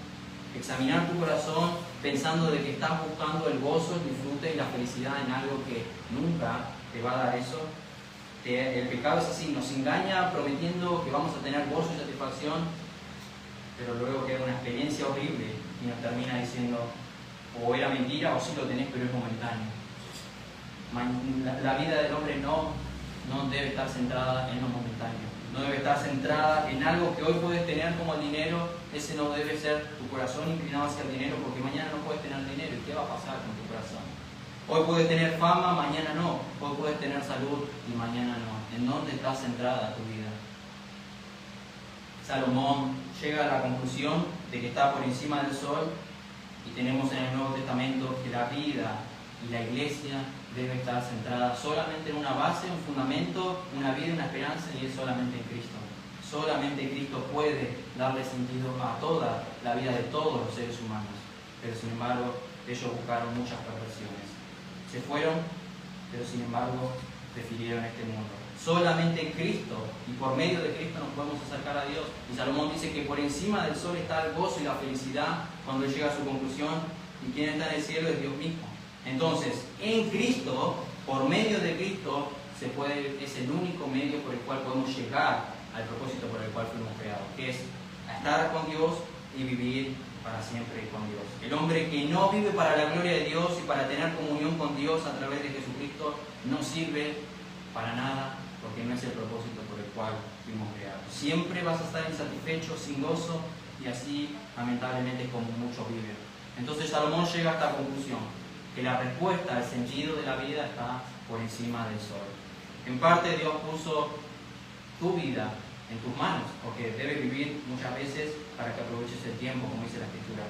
Examinar tu corazón pensando de que estás buscando el gozo, el disfrute y la felicidad en algo que nunca te va a dar eso. El pecado es así, nos engaña prometiendo que vamos a tener gozo y satisfacción, pero luego queda una experiencia horrible y nos termina diciendo o era mentira o sí lo tenés pero es momentáneo. La vida del hombre no debe estar centrada en lo momentáneo, no debe estar centrada en algo que hoy puedes tener como el dinero. Ese no debe ser tu corazón inclinado hacia el dinero, porque mañana no puedes tener dinero. ¿Y qué va a pasar con tu corazón? Hoy puedes tener fama, mañana no. Hoy puedes tener salud y mañana no. ¿En dónde está centrada tu vida? Salomón llega a la conclusión de que está por encima del sol, y tenemos en el Nuevo Testamento que la vida y la iglesia debe estar centrada solamente en una base, un fundamento, una vida y una esperanza, y es solamente en Cristo. Solamente Cristo puede darle sentido a toda la vida de todos los seres humanos. Pero sin embargo, ellos buscaron muchas perversiones. Se fueron, pero sin embargo, prefirieron este mundo. Solamente en Cristo y por medio de Cristo nos podemos acercar a Dios. Y Salomón dice que por encima del sol está el gozo y la felicidad cuando él llega a su conclusión, y quien está en el cielo es Dios mismo. Entonces, en Cristo, por medio de Cristo, es el único medio por el cual podemos llegar al propósito por el cual fuimos creados, que es estar con Dios y vivir para siempre con Dios. El hombre que no vive para la gloria de Dios y para tener comunión con Dios a través de Jesucristo no sirve para nada, porque no es el propósito por el cual fuimos creados. Siempre vas a estar insatisfecho, sin gozo, y así lamentablemente como muchos viven. Entonces Salomón llega a esta conclusión, que la respuesta al sentido de la vida está por encima del sol. En parte Dios puso tu vida en tus manos, porque debes vivir muchas veces para que aproveches el tiempo, como dice la Escritura.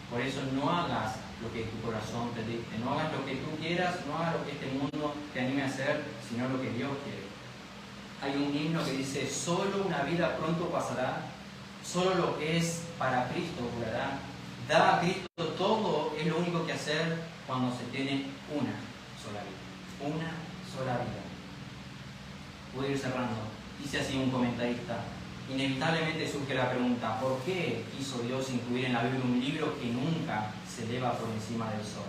Por eso no hagas lo que tu corazón te dicte, no hagas lo que tú quieras, no hagas lo que este mundo te anime a hacer, sino lo que Dios quiere. Hay un himno que dice: solo una vida pronto pasará, solo lo que es para Cristo durará. Dar a Cristo todo es lo único que hacer cuando se tiene una sola vida. Una sola vida. Voy a ir cerrando. Dice así un comentarista: inevitablemente surge la pregunta, ¿por qué quiso Dios incluir en la Biblia un libro que nunca se eleva por encima del sol?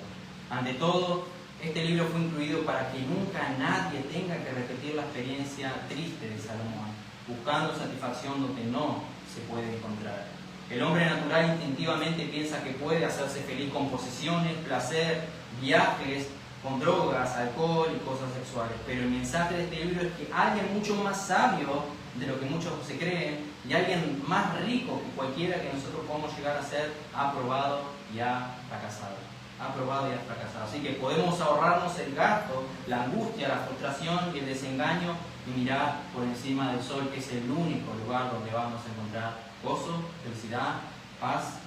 Ante todo, este libro fue incluido para que nunca nadie tenga que repetir la experiencia triste de Salomón, buscando satisfacción donde no se puede encontrar. El hombre natural instintivamente piensa que puede hacerse feliz con posesiones, placer, viajes, con drogas, alcohol y cosas sexuales. Pero el mensaje de este libro es que alguien mucho más sabio de lo que muchos se creen, y alguien más rico que cualquiera que nosotros podamos llegar a ser, ha probado y ha fracasado. Ha probado y ha fracasado. Así que podemos ahorrarnos el gasto, la angustia, la frustración y el desengaño, y mirar por encima del sol, que es el único lugar donde vamos a encontrar gozo, felicidad, paz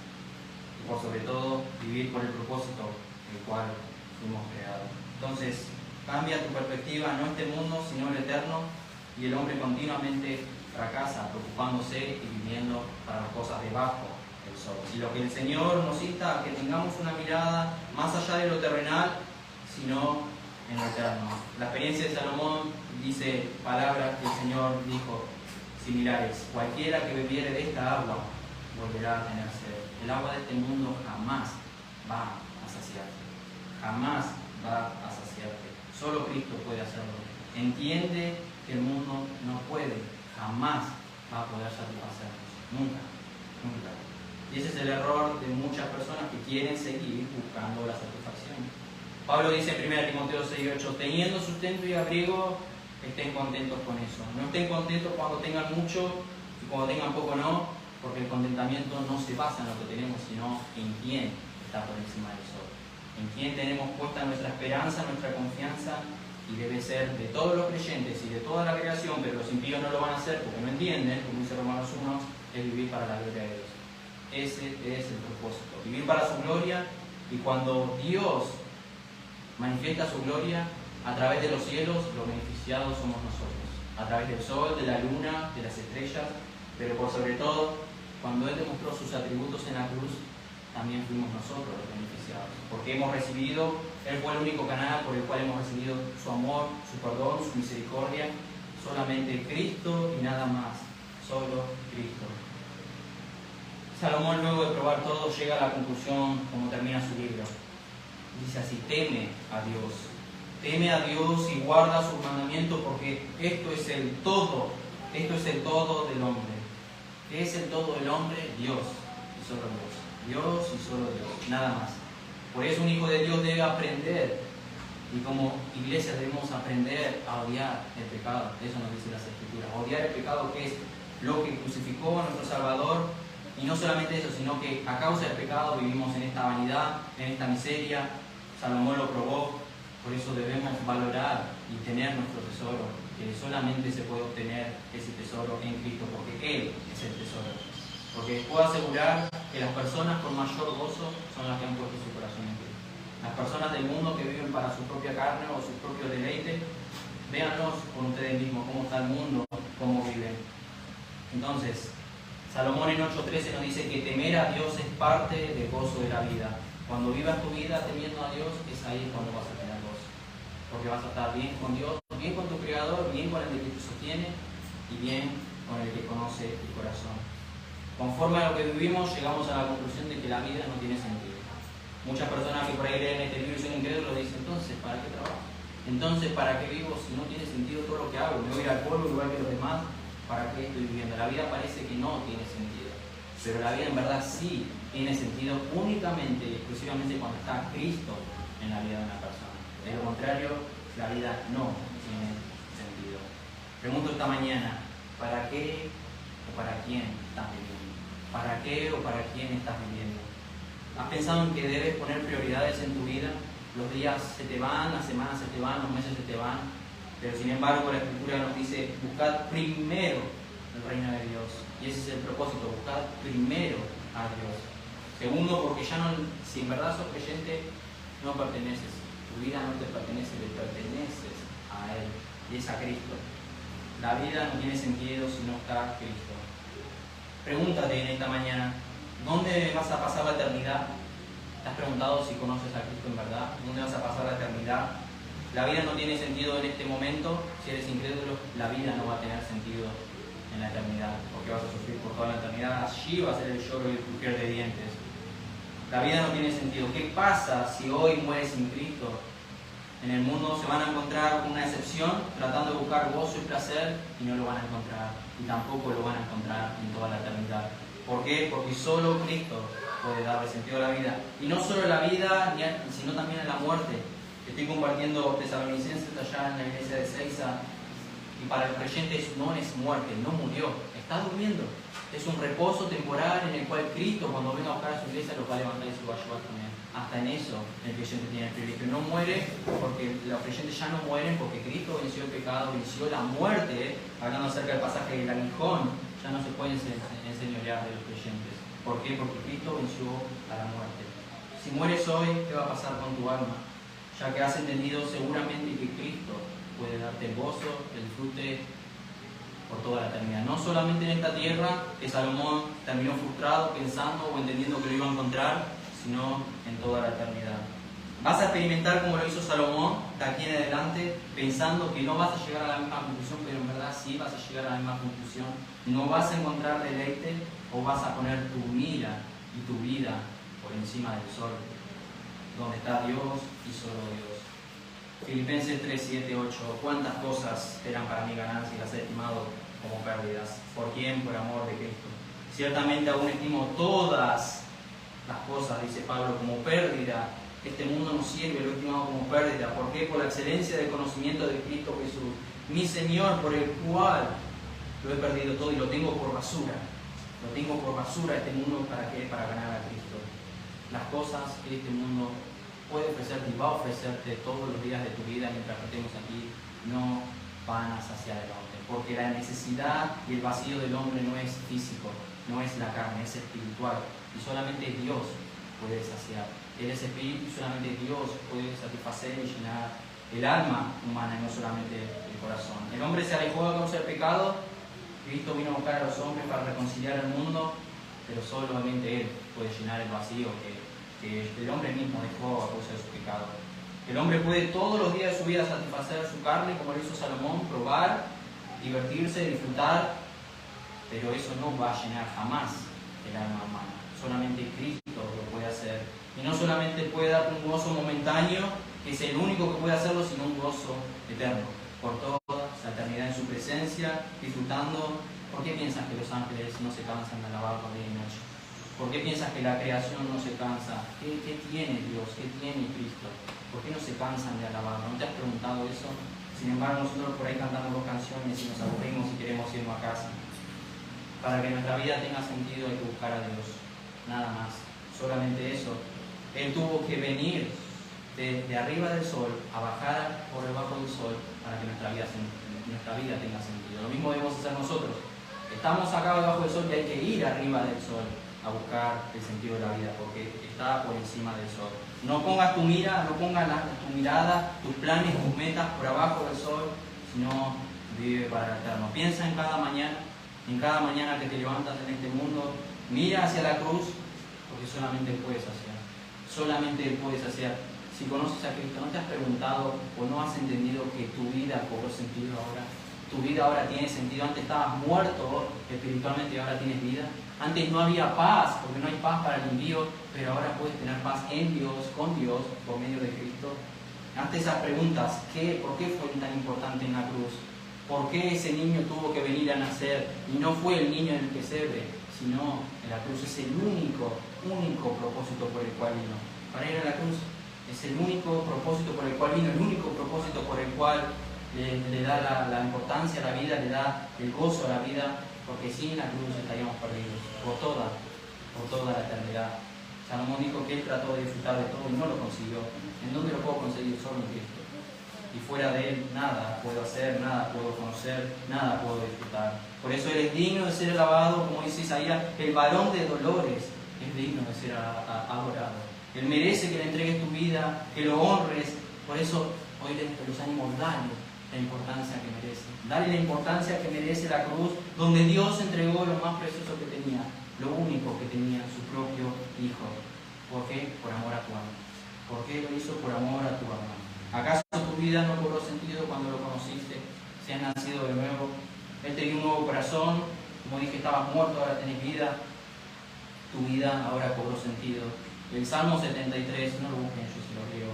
y por sobre todo vivir por el propósito el cual fuimos creados. Entonces, cambia tu perspectiva, no este mundo, sino el eterno, y el hombre continuamente fracasa, preocupándose y viviendo para las cosas debajo del sol. Y lo que el Señor nos insta a que tengamos una mirada más allá de lo terrenal, sino en lo eterno. La experiencia de Salomón dice palabras que el Señor dijo: similares. Cualquiera que bebiere de esta agua volverá a tener sed. El agua de este mundo jamás va a saciarte. Jamás va a saciarte. Solo Cristo puede hacerlo. Entiende que el mundo no puede, jamás va a poder satisfacernos. Nunca, nunca. Y ese es el error de muchas personas que quieren seguir buscando la satisfacción. Pablo dice en 1 Timoteo 6:8, teniendo sustento y abrigo, estén contentos con eso. No estén contentos cuando tengan mucho y cuando tengan poco no, porque el contentamiento no se basa en lo que tenemos, sino en quién está por encima del sol. En quién tenemos puesta nuestra esperanza, nuestra confianza, y debe ser de todos los creyentes y de toda la creación, pero los impíos no lo van a hacer porque no entienden, como dice Romanos 1, es vivir para la gloria de Dios. Ese es el propósito, vivir para su gloria, y cuando Dios manifiesta su gloria a través de los cielos, los beneficiados somos nosotros, a través del sol, de la luna, de las estrellas, pero por sobre todo, cuando Él demostró sus atributos en la cruz, también fuimos nosotros los beneficiados, porque hemos recibido, Él fue el único canal por el cual hemos recibido su amor, su perdón, su misericordia, solamente Cristo y nada más, solo Cristo. Salomón, luego de probar todo, llega a la conclusión, como termina su libro. Dice así: teme a Dios y guarda sus mandamientos, porque esto es el todo del hombre. ¿Qué es el todo del hombre? Dios y solo Dios. Dios y solo Dios, nada más. Por eso un hijo de Dios debe aprender, y como iglesia debemos aprender a odiar el pecado. Eso nos dice las Escrituras. Odiar el pecado, que es lo que crucificó a nuestro Salvador. Y no solamente eso, sino que a causa del pecado vivimos en esta vanidad, en esta miseria. Salomón lo probó. Por eso debemos valorar y tener nuestro tesoro, que solamente se puede obtener ese tesoro en Cristo, porque Él es el tesoro. Porque puedo asegurar que las personas con mayor gozo son las que han puesto su corazón en Cristo. Las personas del mundo que viven para su propia carne o su propio deleite, véanlos con ustedes mismos, cómo está el mundo, cómo viven. Entonces, Salomón en 8:13 nos dice que temer a Dios es parte del gozo de la vida. Cuando vivas tu vida temiendo a Dios, es ahí cuando vas a tener gozo. Porque vas a estar bien con Dios, bien con tu Creador, bien con el que te sostiene y bien con el que conoce tu corazón. Conforme a lo que vivimos, llegamos a la conclusión de que la vida no tiene sentido. Muchas personas que por ahí leen este libro y son incrédulos dicen: entonces, ¿para qué trabajo? Entonces, ¿para qué vivo si no tiene sentido todo lo que hago? Me voy al pueblo igual que los demás. ¿Para qué estoy viviendo? La vida parece que no tiene sentido, pero la vida en verdad sí tiene sentido únicamente y exclusivamente cuando está Cristo en la vida de una persona. De lo contrario, la vida no tiene sentido. Pregunto esta mañana: ¿para qué o para quién estás viviendo? ¿Para qué o para quién estás viviendo? ¿Has pensado en que debes poner prioridades en tu vida? Los días se te van, las semanas se te van, los meses se te van, pero sin embargo la Escritura nos dice: buscad primero el reino de Dios. Y ese es el propósito: buscad primero a Dios. Segundo, porque ya no, si en verdad sos creyente, no perteneces. Tu vida no te pertenece, le perteneces a Él, y es a Cristo. La vida no tiene sentido si no está Cristo. Pregúntate en esta mañana: ¿dónde vas a pasar la eternidad? ¿Te has preguntado si conoces a Cristo en verdad? ¿Dónde vas a pasar la eternidad? La vida no tiene sentido en este momento. Si eres incrédulo, la vida no va a tener sentido en la eternidad, porque vas a sufrir por toda la eternidad. Allí va a ser el lloro y el crujir de dientes. La vida no tiene sentido. ¿Qué pasa si hoy mueres sin Cristo? En el mundo se van a encontrar con una excepción, tratando de buscar gozo y placer, y no lo van a encontrar, y tampoco lo van a encontrar en toda la eternidad. ¿Por qué? Porque solo Cristo puede darle sentido a la vida. Y no solo a la vida, sino también a la muerte. Estoy compartiendo Tesalonicenses allá en la iglesia de Seiza, y para los creyentes no es muerte, no murió, está durmiendo. Es un reposo temporal en el cual Cristo, cuando venga a buscar a su iglesia, los va a levantar y se lo va a llevar también. Hasta en eso el creyente tiene el privilegio. No muere, porque los creyentes ya no mueren, porque Cristo venció el pecado, venció la muerte. Hablando acerca del pasaje del aguijón, ya no se pueden enseñorear de los creyentes. ¿Por qué? Porque Cristo venció a la muerte. Si mueres hoy, ¿qué va a pasar con tu alma? Ya que has entendido seguramente que Cristo puede darte el gozo, el disfrute por toda la eternidad. No solamente en esta tierra, que Salomón terminó frustrado pensando o entendiendo que lo iba a encontrar, sino en toda la eternidad. Vas a experimentar como lo hizo Salomón de aquí en adelante, pensando que no vas a llegar a la misma conclusión, pero en verdad sí vas a llegar a la misma conclusión. No vas a encontrar deleite o vas a poner tu mira y tu vida por encima del sol, donde está Dios y solo Dios. Filipenses 3, 7, 8. ¿Cuántas cosas eran para mi ganancia y las he estimado como pérdidas? ¿Por quién? Por amor de Cristo. Ciertamente aún estimo todas las cosas, dice Pablo, como pérdida. Este mundo no sirve, lo he estimado como pérdida. ¿Por qué? Por la excelencia del conocimiento de Cristo Jesús, mi Señor, por el cual lo he perdido todo y lo tengo por basura. Lo tengo por basura este mundo. ¿Para qué? Para ganar a Cristo. Las cosas que este mundo puede ofrecerte y va a ofrecerte todos los días de tu vida mientras estemos aquí, no van a saciar el hombre. Porque la necesidad y el vacío del hombre no es físico, no es la carne, es espiritual. Y solamente Dios puede saciar. Él es espíritu y solamente Dios puede satisfacer y llenar el alma humana y no solamente el corazón. El hombre se alejó a causa del pecado. Cristo vino a buscar a los hombres para reconciliar el mundo, pero solamente Él puede llenar el vacío que el hombre mismo dejó a causa de su pecado. El hombre puede todos los días de su vida satisfacer su carne, como lo hizo Salomón, probar, divertirse, disfrutar, pero eso no va a llenar jamás el alma humana. Solamente Cristo lo puede hacer. Y no solamente puede darte un gozo momentáneo, que es el único que puede hacerlo, sino un gozo eterno, por toda la eternidad en su presencia, disfrutando. ¿Por qué piensas que los ángeles no se cansan de alabarlo día y noche? ¿Por qué piensas que la creación no se cansa? ¿Qué tiene Dios? ¿Qué tiene Cristo? ¿Por qué no se cansan de alabarlo? ¿No te has preguntado eso? Sin embargo, nosotros por ahí cantamos dos canciones y nos aburrimos y queremos irnos a casa. Para que nuestra vida tenga sentido hay que buscar a Dios, nada más, solamente eso. Él tuvo que venir de arriba del sol a bajar por debajo del sol para que nuestra vida tenga sentido. Lo mismo debemos hacer nosotros. Estamos acá debajo del sol y hay que ir arriba del sol a buscar el sentido de la vida, porque está por encima del sol. No pongas tu mirada, tus planes, tus metas por abajo del sol, sino vive para el eterno. Piensa en cada mañana que te levantas en este mundo, mira hacia la cruz, porque solamente Él puede saciar. Solamente Él puede saciar. Si conoces a Cristo, ¿no te has preguntado o no has entendido que tu vida cobró sentido ahora? Tu vida ahora tiene sentido. Antes estabas muerto espiritualmente y ahora tienes vida. Antes no había paz, porque no hay paz para el impío, pero ahora puedes tener paz en Dios, con Dios, por medio de Cristo. Ante esas preguntas, ¿por qué fue tan importante en la cruz? ¿Por qué ese niño tuvo que venir a nacer? Y no fue el niño en el pesebre, sino en la cruz. Es el único propósito por el cual vino. Para ir a la cruz es el único propósito por el cual vino, el único propósito por el cual le da la importancia a la vida, le da el gozo a la vida, porque sin la cruz estaríamos perdidos por toda la eternidad. Salomón dijo que él trató de disfrutar de todo y no lo consiguió. ¿En dónde lo puedo conseguir? Solo en Cristo. Y fuera de Él nada puedo hacer, nada puedo conocer, nada puedo disfrutar. Por eso Él es digno de ser alabado, como dice Isaías, el varón de dolores es digno de ser adorado. Él merece que le entregues tu vida, que lo honres. Por eso hoy los ánimos, dale la importancia que merece. Dale la importancia que merece la cruz, donde Dios entregó lo más precioso que tenía, lo único que tenía, su propio Hijo. ¿Por qué? Por amor a tu alma. ¿Por qué lo hizo? Por amor a tu alma. ¿Acaso tu vida no cobró sentido cuando lo conociste? Si has nacido de nuevo, Él te dio un nuevo corazón. Como dije, estabas muerto, ahora tenés vida. Tu vida ahora cobró sentido. El Salmo 73, no lo busquen, yo se lo leo.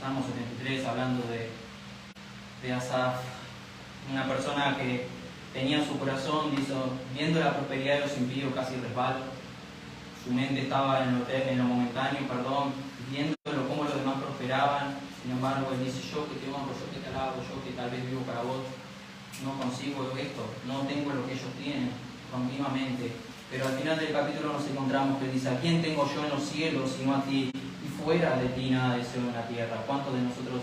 Salmo 73, hablando de Asaf, una persona que tenía en su corazón, viendo la prosperidad de los impíos, casi resbalo. Su mente estaba en lo momentáneo, viéndolo cómo los demás prosperaban. Sin embargo, Él dice, yo que te honro, yo que te alabo, yo que tal vez vivo para vos, no consigo esto, no tengo lo que ellos tienen continuamente. Pero al final del capítulo nos encontramos que dice, ¿a quién tengo yo en los cielos sino a ti? Y fuera de ti nada deseo en la tierra. ¿Cuántos de nosotros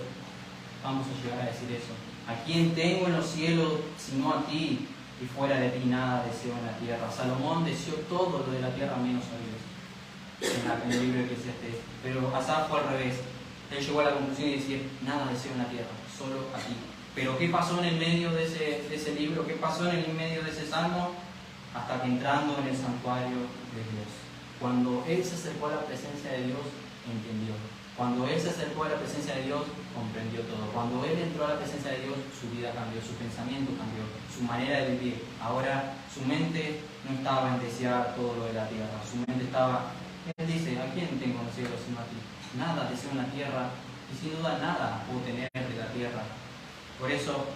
vamos a llegar a decir eso? ¿A quién tengo en los cielos sino a ti? Y fuera de ti nada deseo en la tierra. Salomón deseó todo lo de la tierra menos a Dios, en el libro de Eclesiastés. Pero Asaf fue al revés. Él llegó a la conclusión de decir, nada deseo en la tierra, solo a ti. Pero ¿qué pasó en el medio de ese libro? ¿Qué pasó en el medio de ese salmo? Hasta que entrando en el santuario de Dios, Cuando él se acercó a la presencia de Dios, entendió. Cuando él se acercó a la presencia de Dios, comprendió todo. Cuando él entró a la presencia de Dios, su vida cambió, su pensamiento cambió, su manera de vivir. Ahora su mente no estaba en desear todo lo de la tierra. Su mente estaba, él dice, ¿a quién tengo en los cielos sino a ti? Nada deseo en la tierra y sin duda nada puedo tener de la tierra. Por eso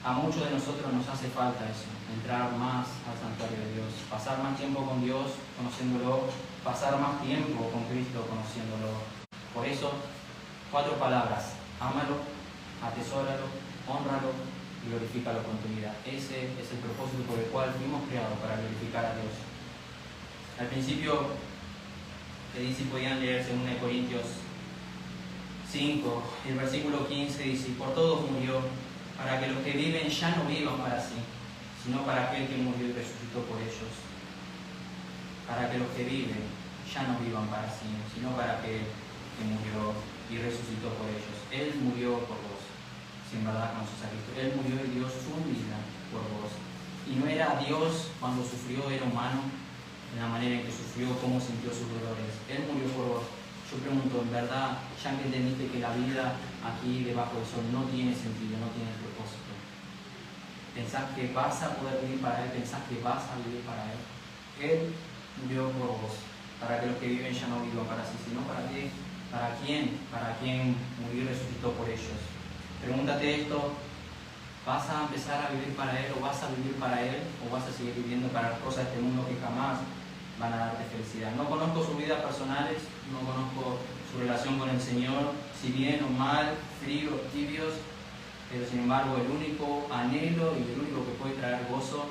a muchos de nosotros nos hace falta eso, entrar más al santuario de Dios, pasar más tiempo con Dios conociéndolo, pasar más tiempo con Cristo conociéndolo. Por eso, 4 palabras: ámalo, atesóralo, hónralo y glorifícalo con tu vida. Ese es el propósito por el cual fuimos creados, para glorificar a Dios. Al principio pedí si podían leer 2 Corintios 5, el versículo 15 dice: por todos murió, para que los que viven ya no vivan para sí, sino para aquel que murió y resucitó por ellos. Para que los que viven ya no vivan para sí, sino para aquel que murió y resucitó por ellos. Él murió por vos, si en verdad conoces a Cristo. Él murió y dio su vida por vos. Y no era Dios cuando sufrió, era humano, en la manera en que sufrió, cómo sintió sus dolores. Él murió por vos. Yo pregunto, ¿en verdad, ya que entendiste que la vida aquí debajo del sol no tiene sentido, no tiene propósito? ¿Pensás que vas a poder vivir para Él? ¿Pensás que vas a vivir para Él? Él murió por vos, para que los que viven ya no vivan para sí, sino para ti. ¿Para quién? Para quien murió y resucitó por ellos. Pregúntate esto: ¿vas a empezar a vivir para Él o vas a vivir para Él o vas a seguir viviendo para las cosas de este mundo que jamás van a darte felicidad? No conozco sus vidas personales, no conozco su relación con el Señor, si bien o mal, fríos, tibios, pero sin embargo el único anhelo y el único que puede traer gozo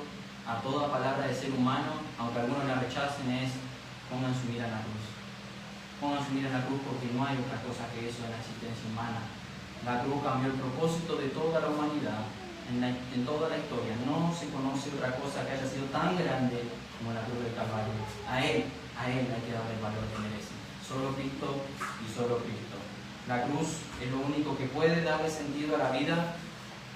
a toda palabra de ser humano, aunque algunos la rechacen, es: pongan su mira en la cruz. Pongan su mira en la cruz, porque no hay otra cosa que eso en la existencia humana. La cruz cambió el propósito de toda la humanidad, en toda la historia. No se conoce otra cosa que haya sido tan grande como la cruz del Calvario. A Él hay que darle el valor que merece. Solo Cristo y solo Cristo. La cruz es lo único que puede darle sentido a la vida,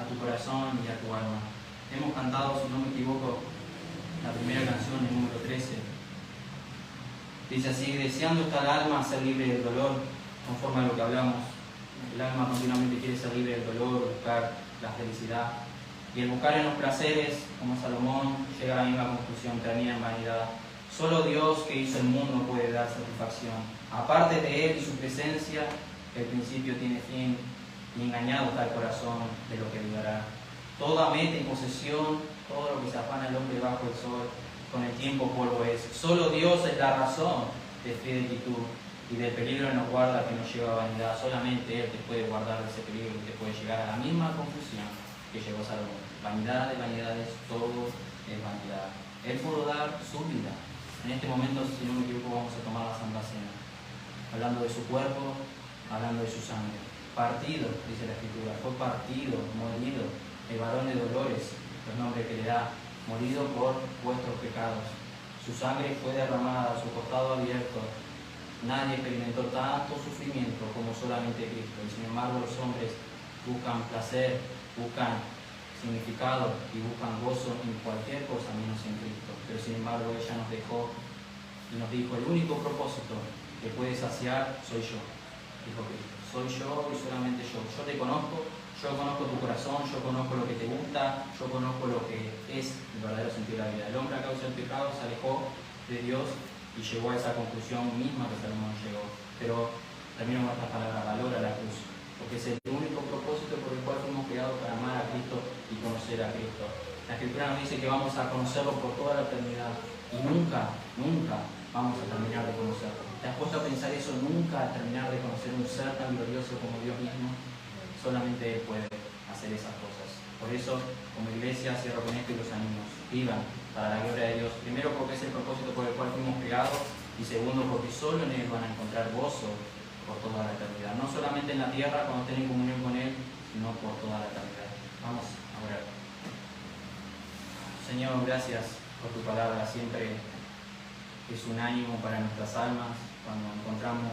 a tu corazón y a tu alma. Hemos cantado, si no me equivoco, la primera canción, el número 13. Dice así: deseando está el alma ser libre del dolor, conforme a lo que hablamos. El alma continuamente quiere ser libre del dolor, buscar la felicidad. Y el buscar en los placeres, como Salomón, llega a la misma conclusión: termina en vanidad. Solo Dios, que hizo el mundo, puede dar satisfacción. Aparte de Él y su presencia, el principio tiene fin, y engañado está el corazón de lo que durará. Toda meta y posesión, todo lo que se afana el hombre bajo el sol, con el tiempo polvo es. Solo Dios es la razón de fidelidad y del peligro nos guarda, que nos lleva a vanidad. Solamente Él te puede guardar de ese peligro y te puede llegar a la misma confusión que llegó Salomón. Vanidad de vanidades, todo es vanidad. Él pudo dar su vida. En este momento, si no me equivoco, vamos a tomar la Santa Cena, hablando de su cuerpo, hablando de su sangre. Partido, dice la Escritura, fue partido, molido, el varón de dolores, el nombre que le da, morido por vuestros pecados. Su sangre fue derramada, su costado abierto. Nadie experimentó tanto sufrimiento como solamente Cristo. Y sin embargo los hombres buscan placer, buscan significado y buscan gozo en cualquier cosa menos en Cristo. Pero sin embargo ella nos dejó y nos dijo: el único propósito que puede saciar soy yo, dijo Cristo. Soy yo y solamente yo. Yo te conozco. Yo conozco tu corazón, yo conozco lo que te gusta, yo conozco lo que es el verdadero sentido de la vida. El hombre, a causa del pecado, se alejó de Dios y llegó a esa conclusión misma que Salomón llegó. Pero termino con esta palabra: valora la cruz, porque es el único propósito por el cual fuimos creados, para amar a Cristo y conocer a Cristo. La Escritura nos dice que vamos a conocerlo por toda la eternidad y nunca vamos a terminar de conocerlo. ¿Te has puesto a pensar eso? Nunca terminar de conocer un ser tan glorioso como Dios mismo. Solamente Él puede hacer esas cosas. Por eso, como iglesia, cierro con esto y los animo: vivan para la gloria de Dios. Primero, porque es el propósito por el cual fuimos creados, y segundo, porque solo en Él van a encontrar gozo por toda la eternidad. No solamente en la tierra cuando estén en comunión con Él, sino por toda la eternidad. Vamos a orar. Señor, gracias por tu palabra. Siempre es un ánimo para nuestras almas cuando encontramos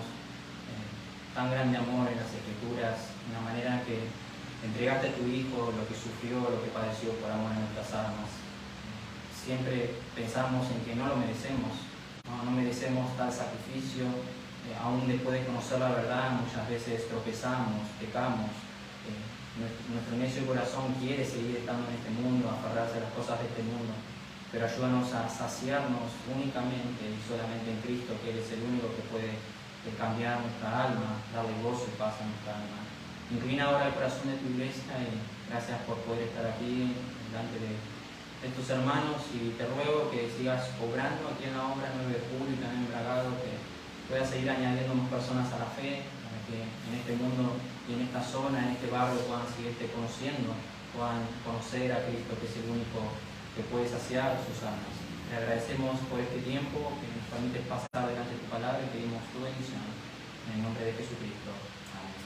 tan grande amor en las Escrituras, una manera que entregaste a tu Hijo, lo que sufrió, lo que padeció por amor a nuestras almas. Siempre pensamos en que no lo merecemos, ¿no? no merecemos tal sacrificio, aún después de conocer la verdad muchas veces tropezamos, pecamos, nuestro necio corazón quiere seguir estando en este mundo, aferrarse a las cosas de este mundo, pero ayúdanos a saciarnos únicamente y solamente en Cristo, que Él es el único que puede cambiar nuestra alma, darle gozo y paz a nuestra alma. Inclina ahora el corazón de tu iglesia y gracias por poder estar aquí delante de tus hermanos, y te ruego que sigas obrando aquí en la obra 9 de julio y también en Bragado, que puedas seguir añadiendo más personas a la fe, para que en este mundo y en esta zona, en este barrio, puedan seguirte conociendo, puedan conocer a Cristo, que es el único que puede saciar sus almas. Te agradecemos por este tiempo que nos permites pasar delante de tu palabra y pedimos tu bendición en el nombre de Jesucristo. Amén.